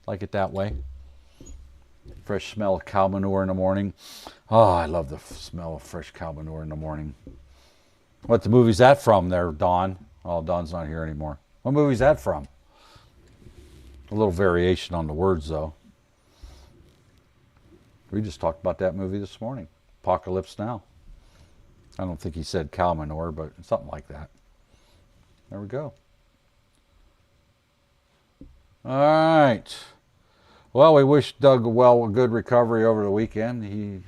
Like it that way. Fresh smell of cow manure in the morning. Oh, I love the smell of fresh cow manure in the morning. What the movie's that from there, Dawn? Oh, Dawn's not here anymore. What movie's that from? A little variation on the words, though. We just talked about that movie this morning. Apocalypse Now. I don't think he said cow manure, but something like that. There we go. All right. Well, we wish Doug a good recovery over the weekend. His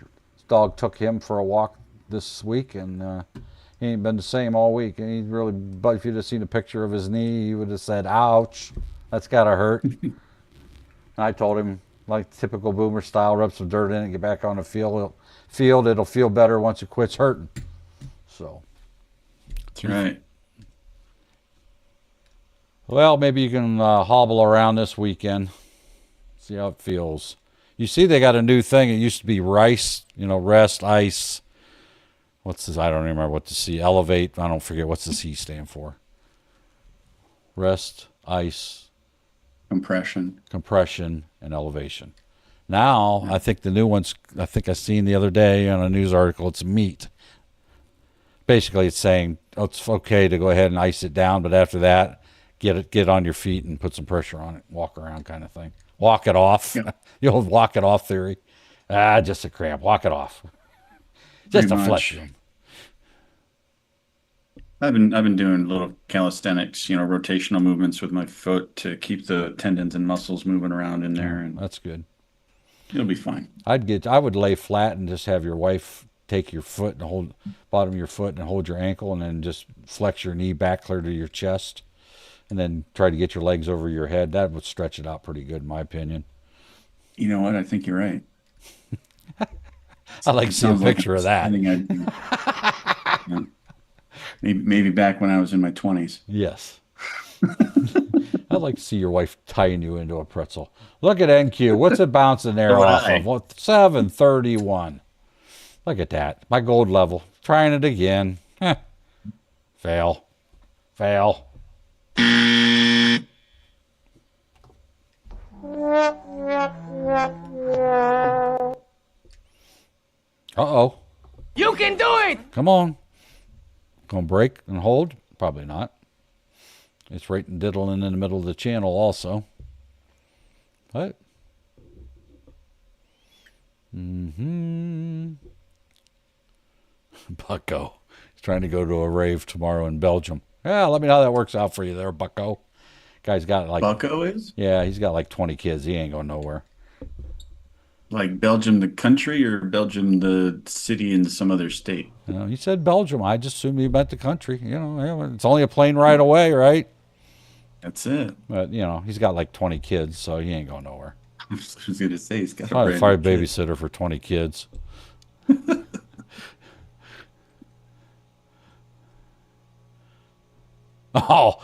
dog took him for a walk this week, and he ain't been the same all week. And but if you'd have seen a picture of his knee, you would have said, ouch, that's gotta hurt. And I told him, like typical boomer style. Rub some dirt in it, get back on the field. It'll feel better once it quits hurting. So. That's right. Well, maybe you can hobble around this weekend. See how it feels. You see they got a new thing. It used to be rice, rest, ice. What's this? I don't remember what the C. Elevate. I don't forget what's the C stand for. Rest, ice, Compression, and elevation. Now, I think the new ones, I think I seen the other day on a news article, it's meat. Basically, it's saying it's okay to go ahead and ice it down, but after that, get on your feet and put some pressure on it. Walk around kind of thing. Walk it off. Yeah. The old walk it off theory. Just a cramp. Walk it off. Just Pretty a flesh much. wound. I've been doing little calisthenics, rotational movements with my foot to keep the tendons and muscles moving around in there, and That's good. it'll be fine. I would lay flat and just have your wife take your foot and hold bottom of your foot and hold your ankle, and then just flex your knee back clear to your chest, and then try to get your legs over your head. That would stretch it out pretty good, in my opinion. You know what? I think you're right. I'd like to see a Sounds like picture of that. something I'd do. Yeah. Maybe back when I was in my 20s. Yes. I'd like to see your wife tying you into a pretzel. Look at NQ. What's it bouncing there So would off I. of? What, 731. Look at that. My gold level. Trying it again. Fail. Uh-oh. You can do it! Come on. Gonna break and hold? Probably not. It's right and diddling in the middle of the channel also. What? Bucko. He's trying to go to a rave tomorrow in Belgium. Yeah, let me know how that works out for you there, Bucko. Guy's got like... Bucko is? Yeah, he's got like 20 kids. He ain't going nowhere. Like Belgium the country or Belgium the city in some other state? He said Belgium. I just assumed he meant the country. It's only a plane ride away, right? That's it. But, he's got like 20 kids, so he ain't going nowhere. I was going to say, he's got a Probably brand fire new kid. babysitter for 20 kids. Oh,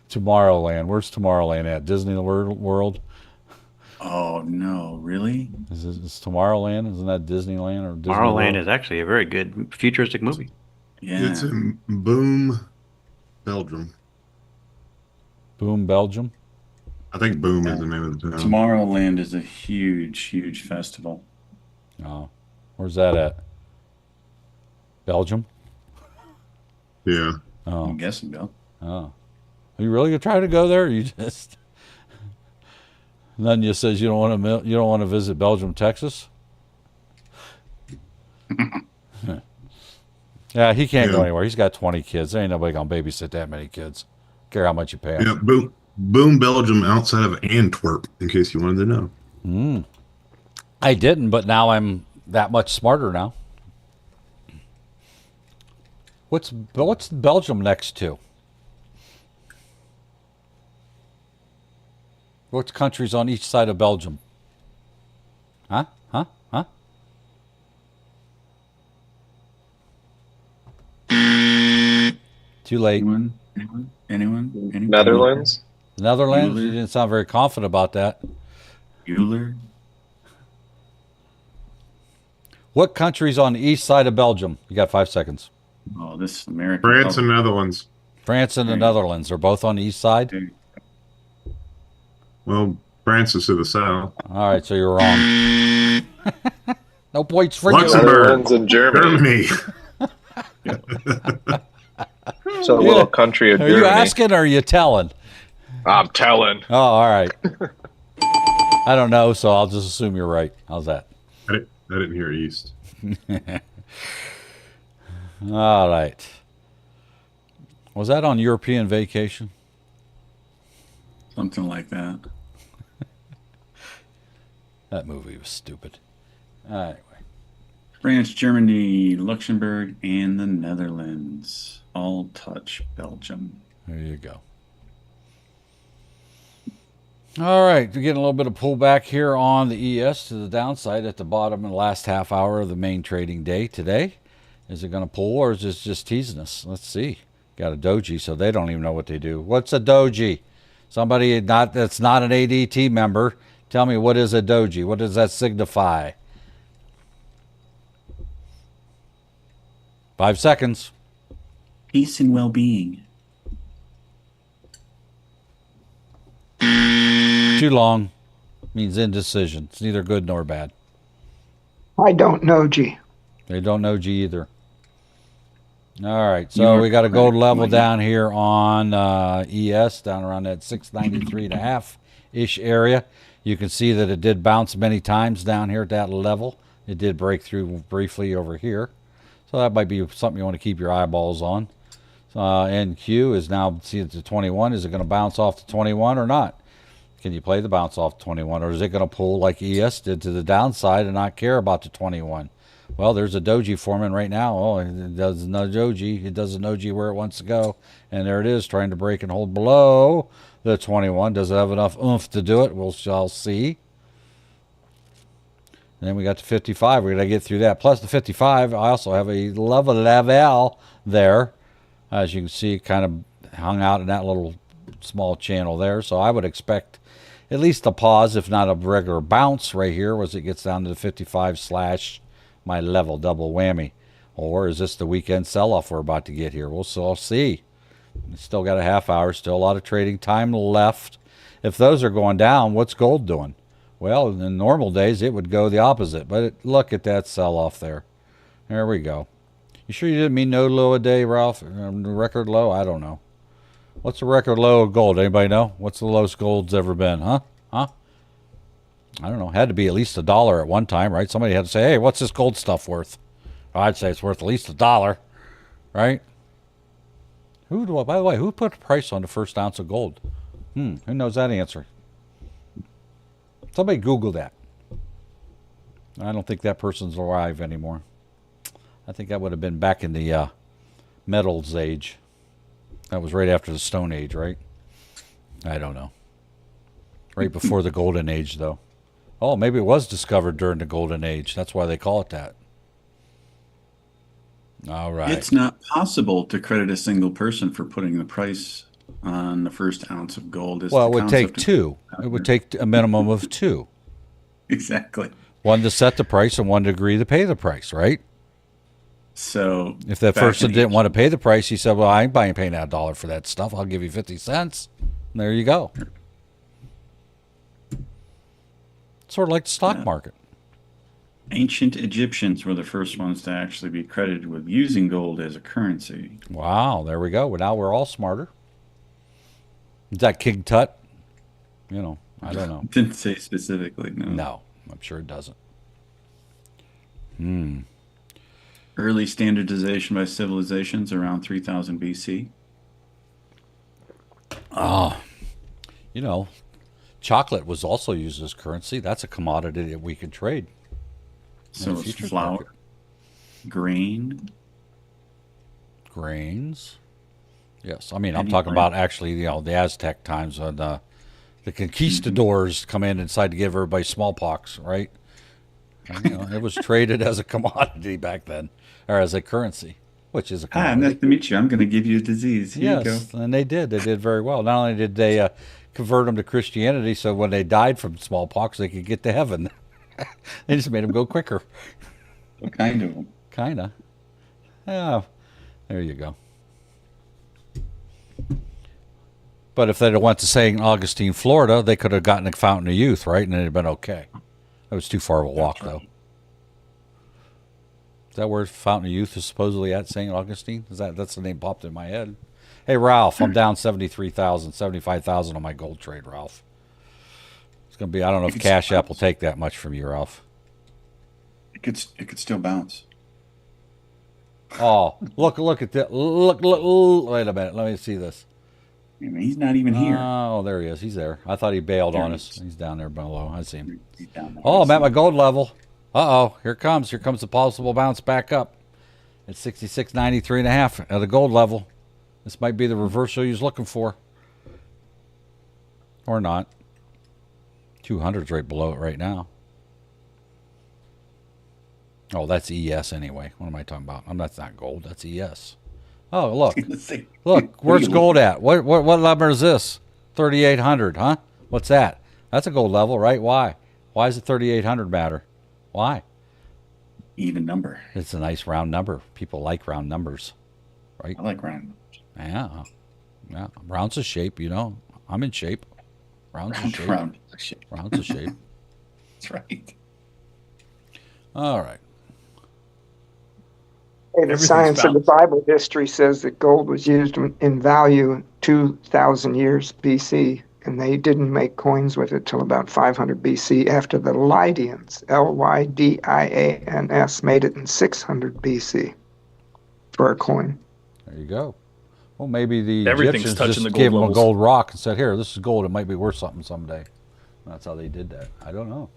Tomorrowland. Where's Tomorrowland at? Disney World? Oh, no, really? Is Tomorrowland? Isn't that Disneyland or Disney Tomorrowland World? is actually a very good futuristic movie. Yeah. It's in Boom, Belgium. Boom, Belgium? I think Boom is the name of the town. Tomorrowland is a huge, huge festival. Oh. Where's that at? Belgium? Yeah. Oh. I'm guessing, Bill. Oh. Are you really gonna try to go there? Or you just None just says you don't want to visit Belgium, Texas? Yeah, he can't go anywhere. He's got 20 kids. There ain't nobody gonna babysit that many kids. Care how much you pay him. Yeah, Boom, Belgium, outside of Antwerp, in case you wanted to know. I didn't, but now I'm that much smarter now. What's Belgium next to? What countries on each side of Belgium? Huh? Too late. Anyone? Netherlands? The Netherlands? Euler? You didn't sound very confident about that. Euler? What country's on the east side of Belgium? You got 5 seconds. Oh, this American. France and Netherlands. France and the Netherlands are both on the east side? Well, France is to the south. All right, so you're wrong. No points for you. Luxembourg. Netherlands and Germany. So a little country of Are Germany. you asking or are you telling? I'm telling. Oh, all right. I don't know, so I'll just assume you're right. How's that? I didn't hear east. All right. Was that on European vacation? Something like that. That movie was stupid. Anyway. France, Germany, Luxembourg, and the Netherlands all touch Belgium. There you go. All right, we're getting a little bit of pullback here on the ES to the downside at the bottom in the last half hour of the main trading day today. Is it going to pull or is this just teasing us? Let's see. Got a doji, so they don't even know what they do. What's a doji? Somebody that's not an ADT member, tell me, what is a doji? What does that signify? 5 seconds. Peace and well-being. Too long. Means indecision. It's neither good nor bad. I don't know, G. They don't know G either. All right, so we got a gold level down here on ES, down around that 693.5-ish area. You can see that it did bounce many times down here at that level. It did break through briefly over here. So that might be something you want to keep your eyeballs on. NQ is now, see it's at 21. Is it going to bounce off to 21 or not? Can you play the bounce off 21, or is it going to pull like ES did to the downside and not care about the 21? Well, there's a doji forming right now. Oh, it doesn't know doji. It doesn't know G where it wants to go, and there it is, trying to break and hold below the 21. Does it have enough oomph to do it? We shall see. And then we got the 55. We're going to get through that. Plus the 55, I also have a level there. As you can see, it kind of hung out in that little small channel there. So I would expect at least a pause, if not a regular bounce right here, as it gets down to the 55 slash my level double whammy. Or is this the weekend sell-off we're about to get here? We'll see. Still got a half hour, still a lot of trading time left. If those are going down, what's gold doing? Well, in normal days, it would go the opposite. But look at that sell-off there. There we go. You sure you didn't mean no low a day, Ralph? Record low? I don't know. What's the record low of gold? Anybody know? What's the lowest gold's ever been? Huh? I don't know. Had to be at least $1 at one time, right? Somebody had to say, hey, what's this gold stuff worth? I'd say it's worth at least $1, right? By the way, who put a price on the first ounce of gold? Who knows that answer? Somebody Google that. I don't think that person's alive anymore. I think that would have been back in the metals age. That was right after the Stone Age, right? I don't know. Right before the Golden Age, though. Oh, maybe it was discovered during the Golden Age. That's why they call it that. All right. It's not possible to credit a single person for putting the price on the first ounce of gold. Well, it would take two. It would take a minimum of two. Exactly. One to set the price and one to agree to pay the price, right? So if that person didn't want to pay the price, he said, well, I ain't paying that $1 for that stuff. I'll give you 50 cents. And there you go. Sort of like the stock market. Ancient Egyptians were the first ones to actually be credited with using gold as a currency. Wow, there we go. Well, now we're all smarter. Is that King Tut? You know, I don't know. Didn't say specifically, no. No, I'm sure it doesn't. Early standardization by civilizations around 3000 BC. You know, chocolate was also used as currency. That's a commodity that we can trade. So it's flour, grains. Yes, I mean, I'm talking about actually, you know, the Aztec times when the conquistadors come in and decide to give everybody smallpox, right? And, you know, it was traded as a commodity back then, or as a currency, which is a commodity. Nice to meet you. I'm going to give you a disease. Here you go. And they did. They did very well. Not only did they convert them to Christianity, so when they died from smallpox, they could get to heaven. They just made them go quicker. What kind of them? Kind of. Yeah. There you go. But if they'd have went to St. Augustine, Florida, they could have gotten a fountain of youth, right? And it'd have been okay. It was too far of a walk, though. Is that where Fountain of Youth is supposedly at, St. Augustine? That's the name popped in my head. Hey, Ralph, I'm down 73,000, 75,000 on my gold trade, Ralph. It's going to be, I don't know if Cash App will take that much from you, Ralph. It could still bounce. Oh, look at that. Look, wait a minute. Let me see this. I mean, he's not even here. Oh, there he is. He's there. I thought he bailed on us. He's down there below. I see him. He's down there. Oh, I'm at my gold level. Uh-oh. Here it comes. Here comes the possible bounce back up. It's 66.93.5 at the gold level. This might be the reversal he was looking for. Or not. 200's right below it right now. Oh, that's ES anyway. What am I talking about? That's not gold. That's ES. Oh, look. Look, where's gold at? What number is this? 3,800, huh? What's that? That's a gold level, right? Why? Why does the 3,800 matter? Why? Even number. It's a nice round number. People like round numbers, right? I like round numbers. Yeah. Yeah. Round's a shape, you know. I'm in shape. Round's a shape. Round's a shape. That's right. All right. Hey, the science of the Bible history says that gold was used in value 2,000 years BC, and they didn't make coins with it till about 500 BC after the Lydians, Lydians, made it in 600 BC for a coin. There you go. Well, maybe the Everything's Egyptians touching just the gold gave them a levels. gold rock and said, here, this is gold. It might be worth something someday. That's how they did that. I don't know.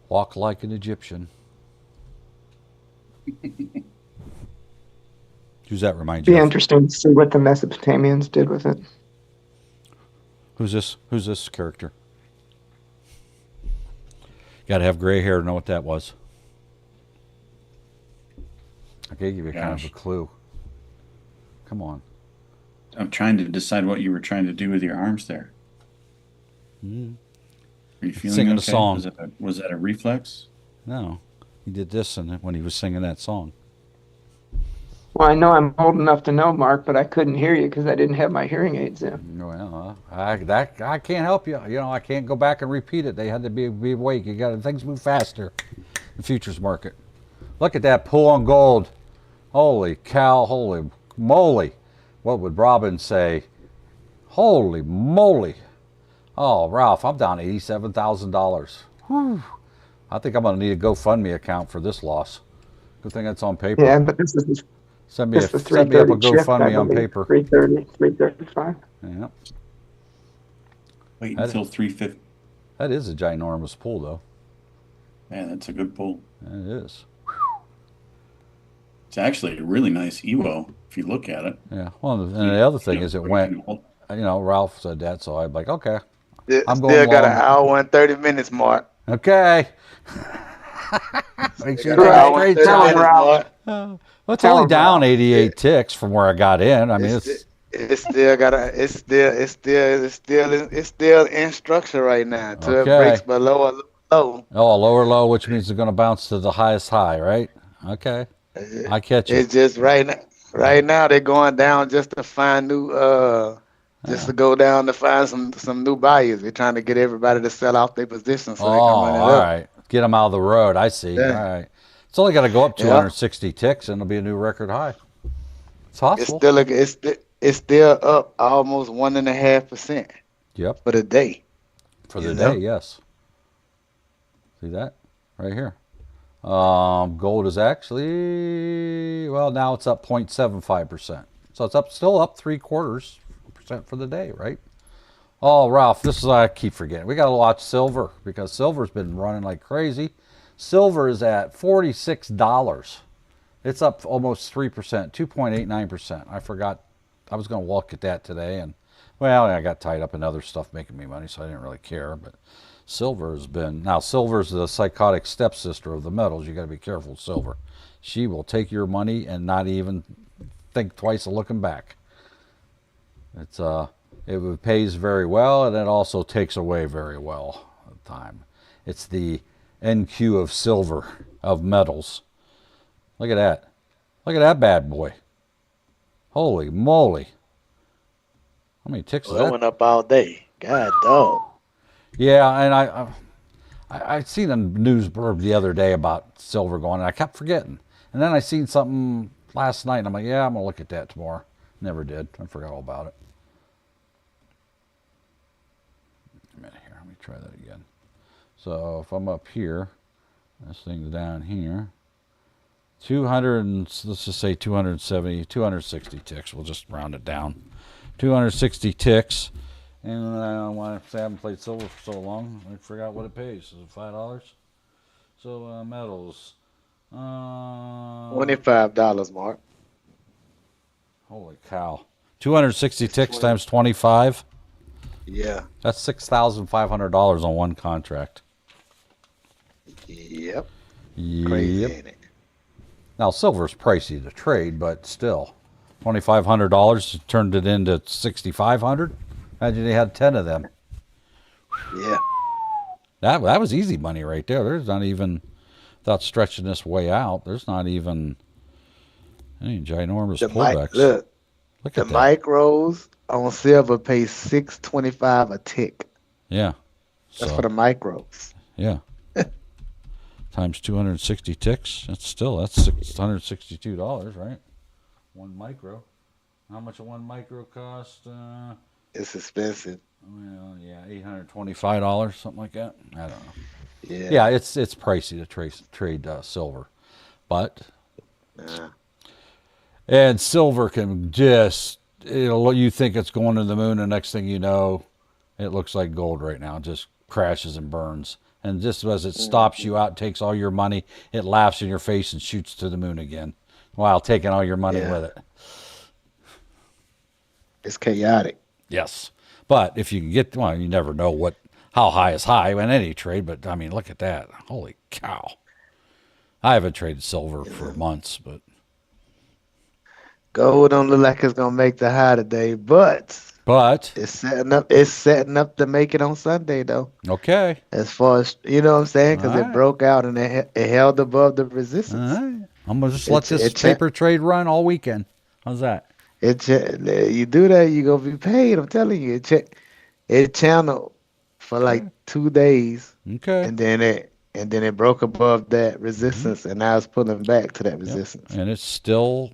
Walk like an Egyptian. Who's that remind you Be of? interesting to see what the Mesopotamians did with it. Who's this? Who's this character? Got to have gray hair to know what that was. I can give you kind of a clue. Come on. I'm trying to decide what you were trying to do with your arms there. Mm. Are you feeling Singing okay? a song. Was that a reflex? No. He did this when he was singing that song. Well, I know I'm old enough to know, Mark, but I couldn't hear you because I didn't have my hearing aids in. Well, I can't help you. You know, I can't go back and repeat it. They had to be awake. Things move faster. The futures market. Look at that pull on gold. Holy cow! Holy moly! What would Robin say? Holy moly! Oh, Ralph, I'm down $87,000. I think I'm going to need a GoFundMe account for this loss. Good thing that's on paper. Yeah, but this is Send me up a 330 shift, I GoFundMe on believe. paper. 330, 335. Yeah. Wait until 350. That is a ginormous pull, though. Yeah, that's a good pull. It is. It's actually a really nice EWO if you look at it. Yeah. Well, and the other thing is it went, Ralph said that, so I'm like, okay. I'm going Still got long. an hour and 30 minutes, Mark. Okay. Make sure Hour and 30 time. minutes, Mark. Well, it's only down 88 ticks from where I got in. I mean, it's still in structure right now until it breaks below a low. Oh, a lower low, which means it's going to bounce to the highest high, right? Okay. I catch you. It's just right now they're going down just to find new to go down to find some new buyers. They're trying to get everybody to sell off their positions so they can run it up. All right. Get them out of the road. I see. Yeah. All right. It's only got to go up 260 ticks and it'll be a new record high. It's possible. It's still up almost 1.5%. Yep. For the day. For the day, yes. See that right here. Gold is actually, well, now it's up 0.75%. So it's still up 0.75% for the day, right? Oh, Ralph, this is I keep forgetting. We got to watch silver because silver's been running like crazy. Silver is at $46. It's up almost 3%, 2.89%. I forgot. I was going to look at that today, and well, I got tied up in other stuff making me money, so I didn't really care. But silver has been silver's the psychotic stepsister of the metals. You got to be careful with silver. She will take your money and not even think twice of looking back. It pays very well, and it also takes away very well at the time. It's the NQ of silver, of metals. Look at that. Look at that bad boy. Holy moly. How many ticks is that? It went up all day. God dog. Yeah, and I seen a news blurb the other day about silver going, and I kept forgetting. And then I seen something last night, and I'm like, yeah, I'm going to look at that tomorrow. Never did. I forgot all about it. A minute here. Let me try that again. So if I'm up here, this thing's down here. 200 and let's just say 270, 260 ticks. We'll just round it down. 260 ticks. And I haven't played silver for so long, I forgot what it pays. Is it $5? So metals. $25, Mark. Holy cow. 260 ticks times 25. Yeah. That's $6,500 on one contract. Yep. Crazy, Yep. ain't it? Now silver's pricey to trade, but still, $2,500 turned it into $6,500. Imagine they had 10 of them. Yeah. That was easy money right there. There's not even, without stretching this way out, there's not even any ginormous pullbacks. Look at the that. micros on silver pay $6.25 a tick. Yeah. That's for the micros. Yeah. Times 260 ticks. That's $662, right? One micro. How much a one micro cost? It's expensive. Well, yeah, $825, something like that. I don't know. Yeah. Yeah, it's pricey to trade silver, but and silver can just you think it's going to the moon, the next thing you know, it looks like gold right now. It just crashes and burns, and just as it stops you out, takes all your money, it laughs in your face and shoots to the moon again, while taking all your money with it. It's chaotic. Yes. But if you can get, well, you never know how high is high in any trade, but I mean, look at that. Holy cow. I haven't traded silver for months, but. Gold don't look like it's going to make the high today, but it's setting up to make it on Sunday, though. Okay. As far as, you know what I'm saying? Because it broke out and it held above the resistance. All right. I'm going to just let this paper trade run all weekend. How's that? You do that, you're going to be paid. I'm telling you. It channeled for like 2 days. Okay. And then it broke above that resistance, and now it's pulling back to that resistance. And it's still,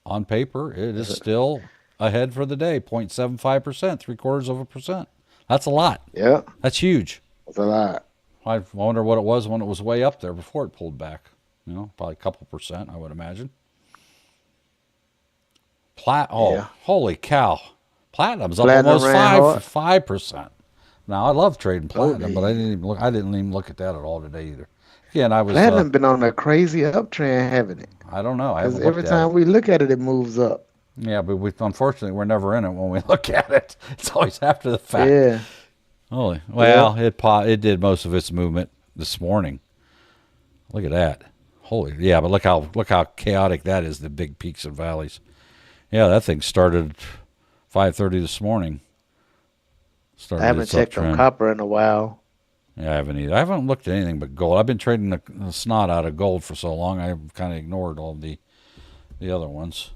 on paper, it is still ahead for the day, 0.75%, 0.75%. That's a lot. Yeah. That's huge. That's a lot. I wonder what it was when it was way up there before it pulled back. Probably a couple percent, I would imagine. Holy cow. Platinum's up almost 5%. Now I love trading platinum, but I didn't even look at that at all today either. Again, Platinum been on a crazy uptrend, haven't it? I don't know. Because every time we look at it, it moves up. Yeah, but unfortunately we're never in it when we look at it. It's always after the fact. Yeah. Holy. Well, it did most of its movement this morning. Look at that. Holy. Yeah, but look how chaotic that is, the big peaks and valleys. Yeah, that thing started 5:30 this morning. I haven't checked on copper in a while. Yeah, I haven't either. I haven't looked at anything but gold. I've been trading the snot out of gold for so long, I've kind of ignored all the other ones.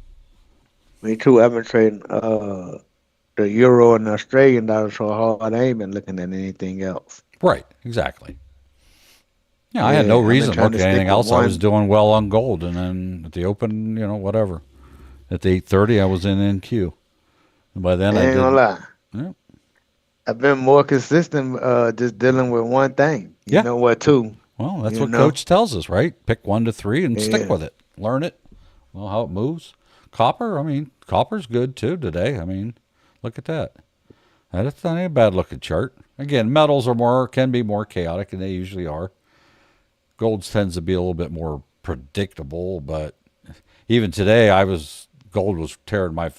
Me too. I've been trading the euro and the Australian dollar so hard. I ain't been looking at anything else. Right, exactly. Yeah, I had no reason to look at anything else. I was doing well on gold, and then at the open, whatever. At the 8:30, I was in NQ. And by then, I ain't gonna lie. Yeah. I've been more consistent just dealing with one thing. You know what, too? Well, that's what Coach tells us, right? Pick 1 to 3 and stick with it. Learn it. Well, how it moves. Copper, copper's good, too, today. Look at that. That's not a bad-looking chart. Again, metals can be more chaotic, and they usually are. Gold tends to be a little bit more predictable, but even today, gold was tearing my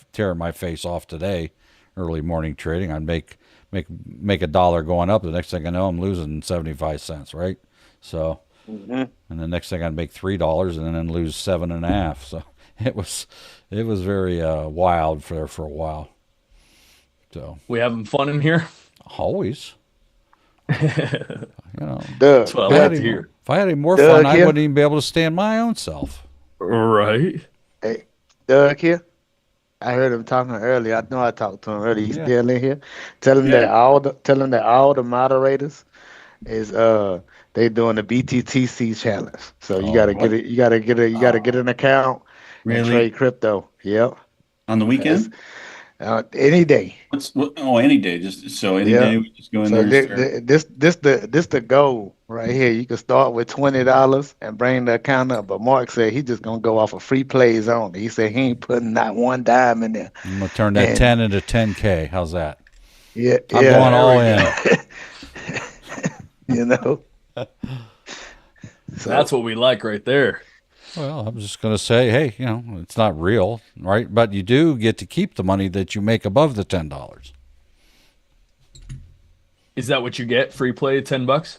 face off today. Early morning trading, I'd make $1 going up. The next thing I know, I'm losing 75 cents, right? So, and the next thing I'd make $3 and then lose 7.5. So it was very wild for a while. So we having fun in here? Always. That's what I like to hear. If I had any more fun, I wouldn't even be able to stand my own self. Right. Hey, Doug here. I heard him talking earlier. I know I talked to him earlier. He's still in here. Tell him that all the moderators is they doing the BTTC challenge. So you gotta get it. You gotta get an account. Really? And trade crypto. Yep. On the weekend? Any day. Any day. Just so any day we just go in there. This the goal right here. You can start with $20 and bring the account up. But Mark said he just gonna go off of free plays only. He said he ain't putting not one dime in there. I'm gonna turn that 10 into 10K. How's that? Yeah, I'm going all in. So that's what we like right there. Well, I'm just going to say, hey, it's not real, right? But you do get to keep the money that you make above the $10. Is that what you get? Free play, $10?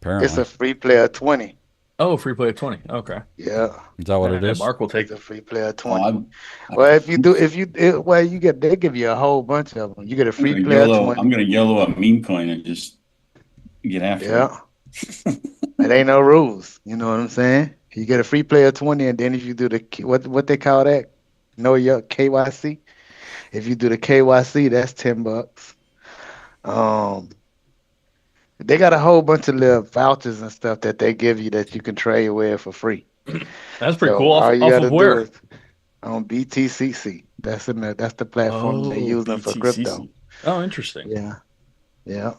Apparently. It's a free play of 20. Oh, free play of 20. Okay. Yeah. Is that what it is? Mark will take It's a free play of 20. Oh, Well, they give you a whole bunch of them. You get a free play of 20. I'm gonna YOLO a meme coin and just get after Yeah. it. It ain't no rules. You know what I'm saying? You get a free play of 20, and then if you do the what they call that, know your KYC. If you do the KYC, that's $10. They got a whole bunch of little vouchers and stuff that they give you that you can trade with for free. That's pretty So cool. all you Off gotta of do where? is on BTCC. That's the platform they're using for crypto. Oh, interesting. Yeah. Yeah.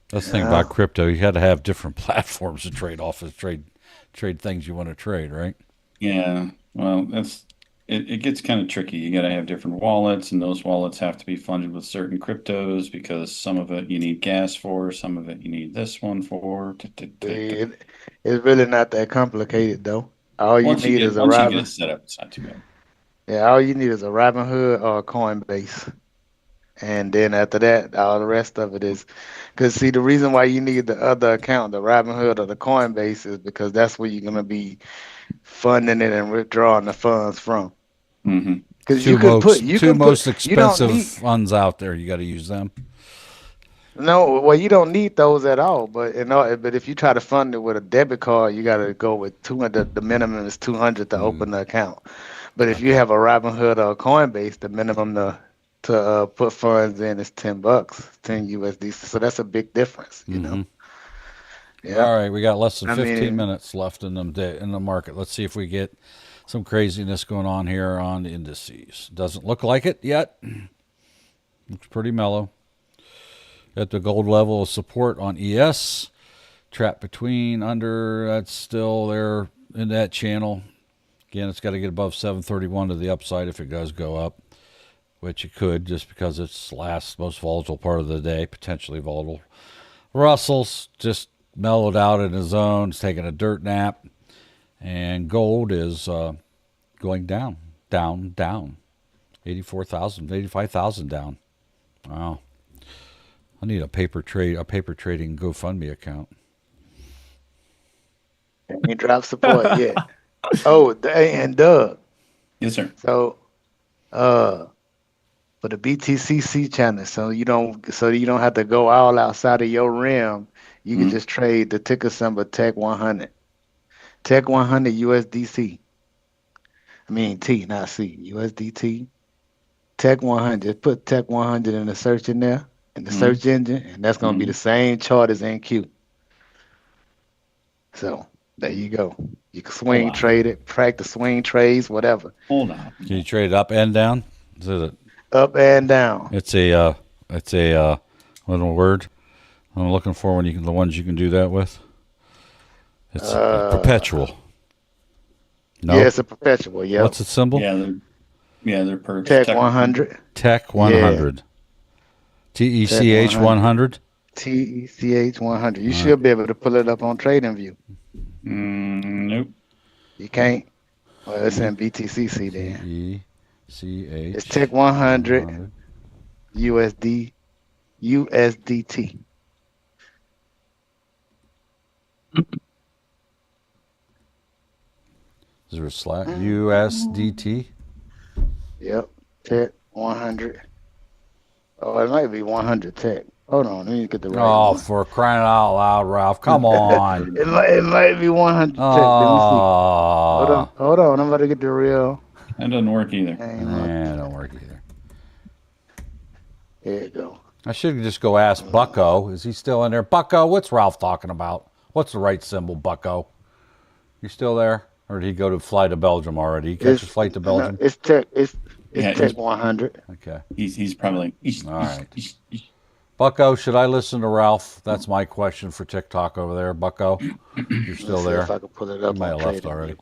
That's the thing about crypto. You got to have different platforms to trade off of, trade things you want to trade, right? Yeah. Well, it gets kind of tricky. You got to have different wallets, and those wallets have to be funded with certain cryptos because some of it you need gas for, some of it you need this one for. It's really not that complicated though. All you Once you need get is a once you get Robin. it set up, it's not too bad. Yeah, all you need is a Robinhood or a Coinbase. And then after that, all the rest of it is, because see, the reason why you need the other account, the Robinhood or the Coinbase, is because that's where you're gonna be funding it and withdrawing the funds from. Mm-hmm. Because you can put most you don't expensive need, funds out there. You got to use them. no, well, you don't need those at all. But but if you try to fund it with a debit card, you got to go with 200. The minimum is 200 to open the account. But if you have a Robinhood or a Coinbase, the minimum to put funds in is $10, 10 USD. So that's a big difference, you know. Yeah. All right, we got less than 15 minutes left in the market. Let's see if we get some craziness going on here on the indices. Doesn't look like it yet. Looks pretty mellow. At the gold level of support on ES, trap between under. That's still there in that channel. Again, it's got to get above 731 to the upside if it does go up, which it could just because it's last most volatile part of the day, potentially volatile. Russell's just mellowed out in his zone. He's taking a dirt nap. And gold is going down. 84,000, 85,000 down. Wow. I need a paper trading GoFundMe account. Ain't dropped support yet. Oh, and Doug. Yes, sir. So, for the BTCC channel, so you don't have to go all outside of your realm. You can just trade the ticker symbol Tech 100. Tech 100 USDC. I mean T, not C. USDT. Tech 100. Just put Tech 100 in the search in there, in the search engine, and that's going to be the same chart as NQ. So there you go. You can swing trade it, practice swing trades, whatever. Hold on. Can you trade it up and down? Is it up and down? It's a little word I'm looking for the ones you can do that with. It's perpetual. No? Yeah, it's a perpetual. Yeah. What's its symbol? They're per Tech 100. Tech 100. TECH 100. TECH 100. You should be able to pull it up on TradingView. Nope. You can't. Well, it's in BTCC then. TECH. It's Tech 100 USDT. Is there a slash? USDT? Yep. Tech 100. Oh, it might be 100 Tech. Hold on, let me get the right one. For crying out loud, Ralph. Come on. it might be 100 Tech. Let me see. Hold on. I'm about to get the real. That doesn't work either. It don't work either. There you go. I should just go ask Bucko. Is he still in there? Bucko, what's Ralph talking about? What's the right symbol, Bucko? You still there? Or did he fly to Belgium already? He catch his flight to Belgium? No, it's Tech. It's Tech 100. Okay. He's probably all right. Bucko, should I listen to Ralph? That's my question for TikTok over there. Bucko, you're still there? If I can pull it up. He might have left already.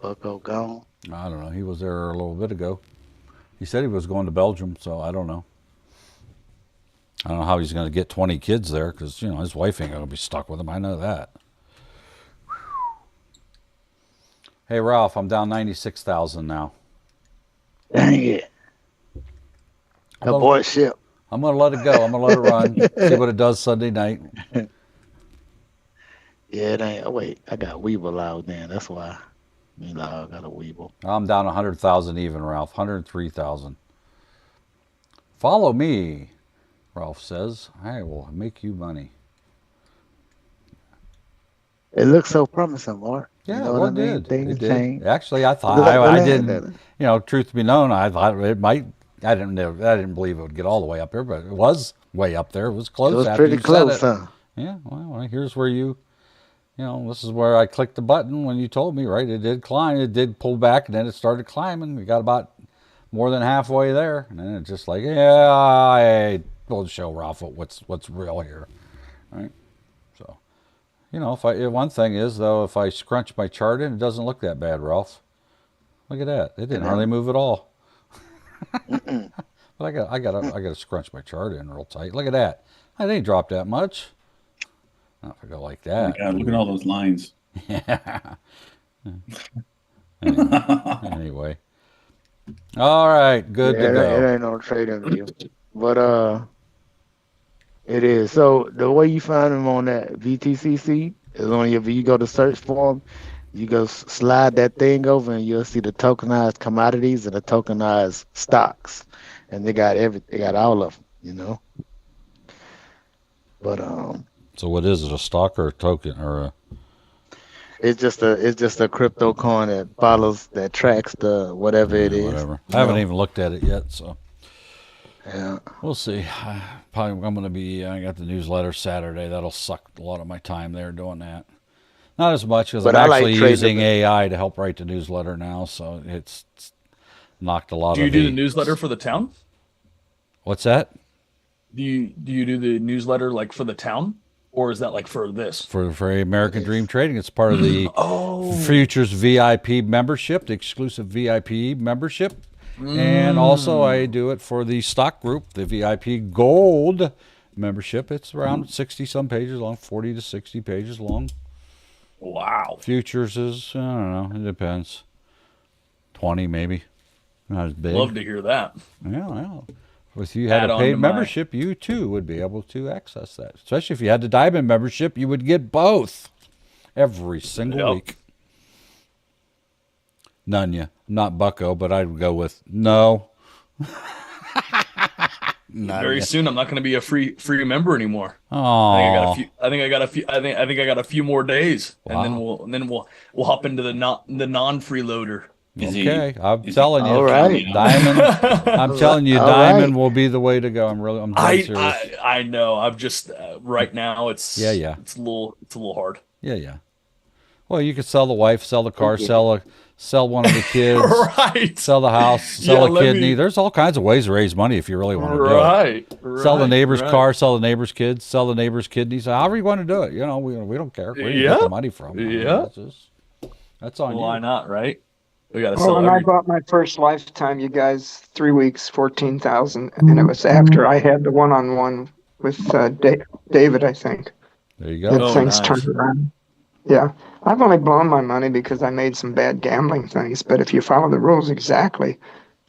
Bucko gone. I don't know. He was there a little bit ago. He said he was going to Belgium, so I don't know. I don't know how he's going to get 20 kids there because, his wife ain't going to be stuck with him. I know that. Hey, Ralph, I'm down 96,000 now. Dang it. Abort ship. I'm going to let it go. I'm going to let it run. See what it does Sunday night. Yeah, it ain't. Oh, wait, I got Weeble out then. That's why. I got a Weeble. I'm down 100,000 even, Ralph. 103,000. Follow me, Ralph says. I will make you money. It looks so promising, Mark. Yeah, you know well, what I mean? it did. Things It did. change. Actually, I thought I didn't. You know, truth be known, I thought it might. I didn't believe it would get all the way up there, but it was way up there. It was close. It was after pretty you close, said it. huh? Yeah. Well, here's where this is where I clicked the button when you told me. Right, it did climb. It did pull back, and then it started climbing. We got about more than halfway there, and then it's just like, yeah, I will show Ralph what's real here, right? So, one thing is though, if I scrunch my chart in, it doesn't look that bad, Ralph. Look at that; it didn't hardly move at all. But I gotta scrunch my chart in real tight. Look at that; I didn't drop that much. Not if I go like that. Oh my God, look at all those lines. Yeah. Anyway. All right, good to go. It ain't no trading view, but it is. So the way you find them on that VTCC is only if you go to search for them, you go slide that thing over, and you'll see the tokenized commodities and the tokenized stocks, and they got all of them, But So what is it? A stock or a token or a? It's just a crypto coin that tracks the whatever it is. Whatever. I haven't even looked at it yet, so yeah, we'll see. I'm going to be. I got the newsletter Saturday. That'll suck a lot of my time there doing that. Not as much because I'm actually using AI to help write the newsletter now, so it's knocked a lot. Do you do the newsletter for the town? What's that? Do you do the newsletter like for the town? Or is that like for this? For American Dream Trading. It's part of the Futures VIP membership, the exclusive VIP membership. And also I do it for the stock group, the VIP Gold membership. It's around 60-some pages long, 40 to 60 pages long. Wow. Futures is, I don't know, it depends. 20 maybe. Not as big. Love to hear that. Yeah. If you had a paid membership, you too would be able to access that. Especially if you had the Diamond membership, you would get both every single week. None. Not Bucko, but I'd go with no. Very soon, I'm not going to be a free member anymore. Oh, I think I got a few more days, and then we'll hop into the non freeloader. Okay, I'm telling you, right. Diamond. I'm telling you, Diamond will be the way to go. I'm dead serious. I know. I'm just right now. It's It's a little hard. Yeah. Well, you could sell the wife, sell the car, sell one of the kids, right? Sell the house, sell a kidney. There's all kinds of ways to raise money if you really want to do it. Right. Sell the neighbor's car, sell the neighbor's kids, sell the neighbor's kidneys. However you want to do it. We don't care where you get the money from. That's on you. Why not, right? We got to sell. When I bought my first lifetime, you guys, 3 weeks, 14,000, and it was after I had the one-on-one with David, I think. There you go. Things turned around. Yeah, I've only blown my money because I made some bad gambling things. But if you follow the rules exactly,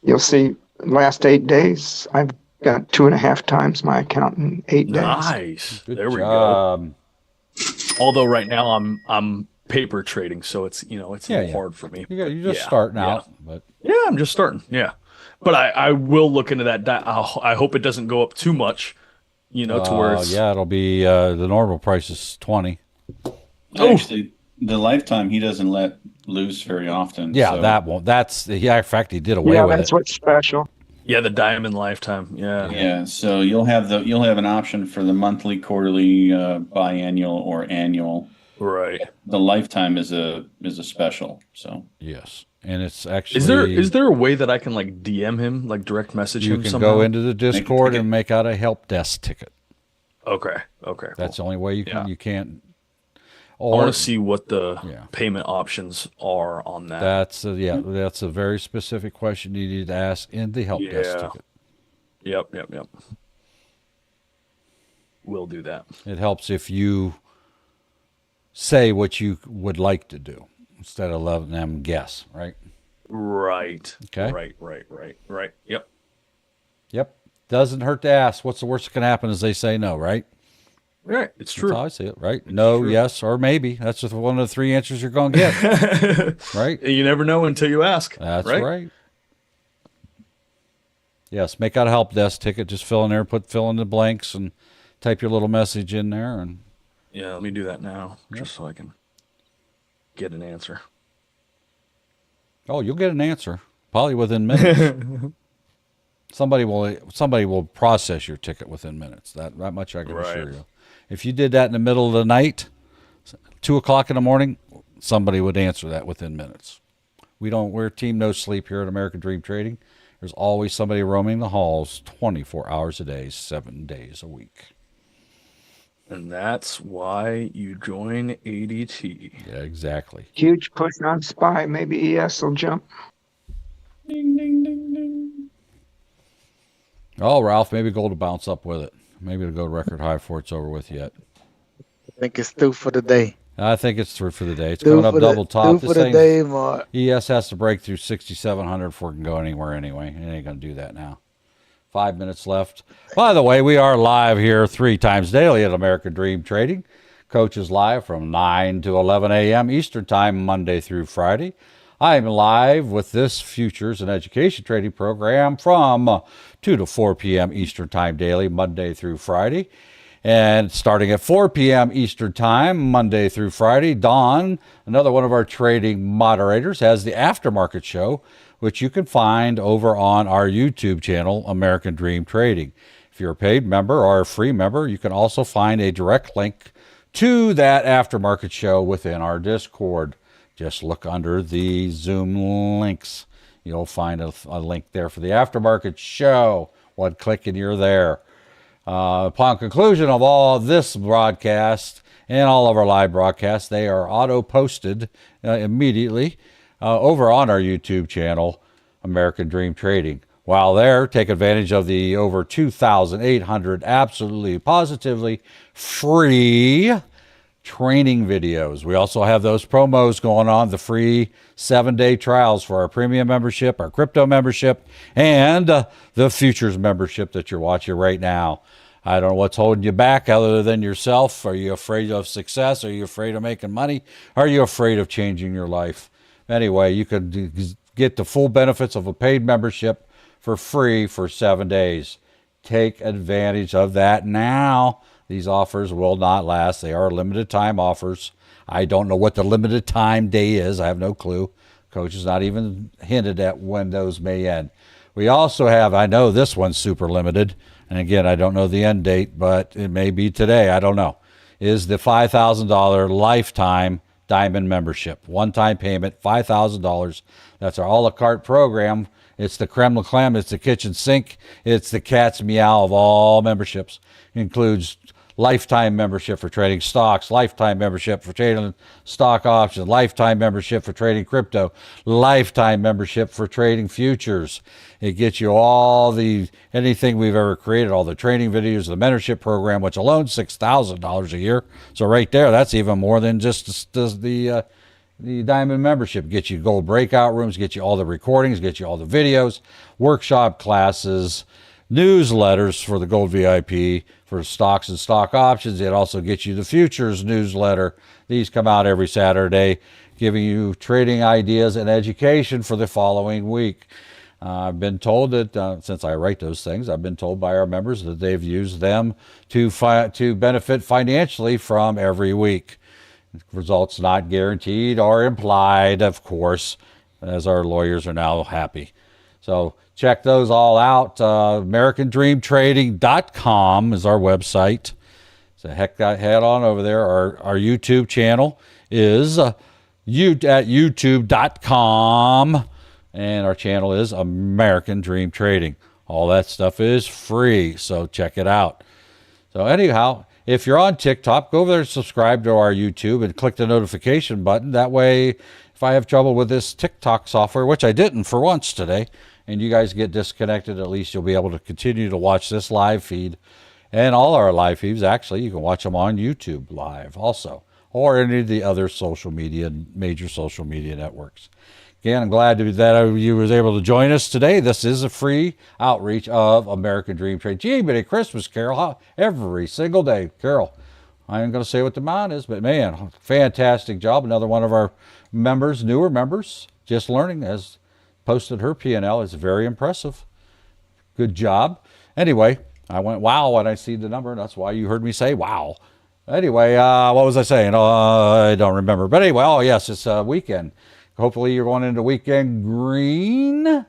you'll see. Last 8 days, I've got 2.5 times my account in 8 days. Nice. There we go. Although right now I'm paper trading, so it's a little hard for me. You're just starting out, but I'm just starting. Yeah, but I will look into that. I hope it doesn't go up too much. To where it's it'll be the normal price is 20. Actually, the lifetime he doesn't let loose very often. Yeah, so. that won't. In fact, he did away with it. Yeah, that's what's special. Yeah, the Diamond lifetime. Yeah. Yeah. So you'll have an option for the monthly, quarterly, biannual, or annual. Right. The lifetime is a special. So yes, and it's actually is there a way that I can like DM him, like direct message him? You can somehow? go into the Discord and make out a help desk ticket. Okay. That's the only way you can. You can't. I want to see what the payment options are on that. That's a very specific question you need to ask in the help desk ticket. Yep. We'll do that. It helps if you say what you would like to do instead of letting them guess, right? Right. Okay. Right. Yep. Doesn't hurt to ask. What's the worst that can happen is they say no, right? Right. It's true. That's how I see it, right? No, true. yes, or maybe. That's just one of the three answers you're going to get, right? You never know until you ask. That's right. Yes, make out a help desk ticket. Just fill in there, fill in the blanks, and type your little message in there. And yeah, let me do that now, just so I can get an answer. Oh, you'll get an answer probably within minutes. Somebody will process your ticket within minutes. That much I can assure you. If you did that in the middle of the night, 2 o'clock in the morning, somebody would answer that within minutes. We're team no sleep here at American Dream Trading. There's always somebody roaming the halls 24 hours a day, 7 days a week. And that's why you join ADT. Yeah, exactly. Huge push on SPY. Maybe ES will jump. Ding, ding, ding, ding. Oh, Ralph, maybe gold will bounce up with it. Maybe it'll go record high before it's over with yet. I think it's through for the day. I think it's through for the day. It's coming up double top. Through for the day, Mark. ES has to break through 6,700 before it can go anywhere anyway. It ain't going to do that now. 5 minutes left. By the way, we are live here 3 times daily at American Dream Trading. Coach is live from 9 to 11 a.m. Eastern Time, Monday through Friday. I am live with this Futures and Education Trading program from 2 to 4 p.m. Eastern Time daily, Monday through Friday. And starting at 4 p.m. Eastern Time, Monday through Friday, Dawn, another one of our trading moderators, has the Aftermarket Show, which you can find over on our YouTube channel, American Dream Trading. If you're a paid member or a free member, you can also find a direct link to that Aftermarket Show within our Discord. Just look under the Zoom links. You'll find a link there for the Aftermarket Show. One click and you're there. Upon conclusion of all this broadcast and all of our live broadcasts, they are auto-posted immediately over on our YouTube channel, American Dream Trading. While there, take advantage of the over 2,800 absolutely, positively free training videos. We also have those promos going on, the free 7-day trials for our premium membership, our crypto membership, and the futures membership that you're watching right now. I don't know what's holding you back other than yourself. Are you afraid of success? Are you afraid of making money? Are you afraid of changing your life? Anyway, you can get the full benefits of a paid membership for free for 7 days. Take advantage of that now. These offers will not last. They are limited time offers. I don't know what the limited time day is. I have no clue. Coach has not even hinted at when those may end. We also have, I know this one's super limited, and again, I don't know the end date, but it may be today. I don't know. Is the $5,000 lifetime diamond membership. One-time payment, $5,000. That's our a la carte program. It's the creme de la creme. It's the kitchen sink. It's the cat's meow of all memberships. It includes lifetime membership for trading stocks, lifetime membership for trading stock options, lifetime membership for trading crypto, lifetime membership for trading futures. It gets you anything we've ever created, all the training videos, the mentorship program, which alone $6,000 a year. So right there, that's even more than just the diamond membership. Get you gold breakout rooms, get you all the recordings, get you all the videos, workshop classes, newsletters for the gold VIP, for stocks and stock options. It also gets you the futures newsletter. These come out every Saturday, giving you trading ideas and education for the following week. I've been told that since I write those things, I've been told by our members that they've used them to benefit financially from every week. Results not guaranteed or implied, of course, as our lawyers are now happy. So check those all out. AmericanDreamTrading.com is our website. So head on over there. Our YouTube channel is at YouTube.com. And our channel is American Dream Trading. All that stuff is free, so check it out. So anyhow, if you're on TikTok, go over there and subscribe to our YouTube and click the notification button. That way, if I have trouble with this TikTok software, which I didn't for once today, and you guys get disconnected, at least you'll be able to continue to watch this live feed. And all our live feeds, actually, you can watch them on YouTube live also, or any of the other major social media networks. Again, I'm glad that you was able to join us today. This is a free outreach of American Dream Trade. Gee, but a Christmas carol every single day. Carol, I ain't going to say what the amount is, but man, fantastic job. Another one of our members, newer members, just learning, has posted her P&L. It's very impressive. Good job. Anyway, I went wow when I see the number. That's why you heard me say wow. Anyway, what was I saying? I don't remember. But anyway, oh yes, it's a weekend. Hopefully you're going into weekend green.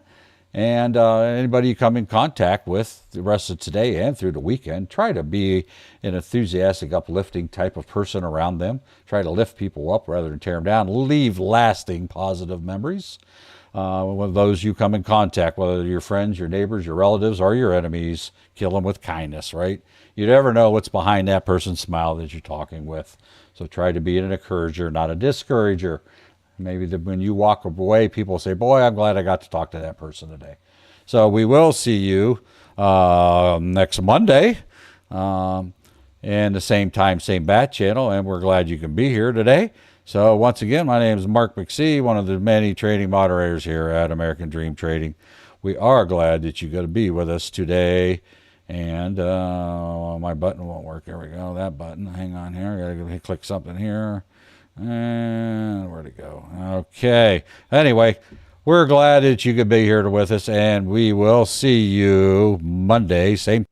And anybody you come in contact with the rest of today and through the weekend, try to be an enthusiastic, uplifting type of person around them. Try to lift people up rather than tear them down. Leave lasting positive memories with those you come in contact, whether your friends, your neighbors, your relatives, or your enemies. Kill them with kindness, right? You never know what's behind that person's smile that you're talking with. So try to be an encourager, not a discourager. Maybe when you walk away, people say, boy, I'm glad I got to talk to that person today. So we will see you next Monday and the same time, same bat channel. And we're glad you can be here today. So once again, my name is Mark McSee, one of the many trading moderators here at American Dream Trading. We are glad that you're going to be with us today. And my button won't work. There we go. That button. Hang on here. I got to click something here. And where'd it go? Okay. Anyway, we're glad that you could be here with us, and we will see you Monday, same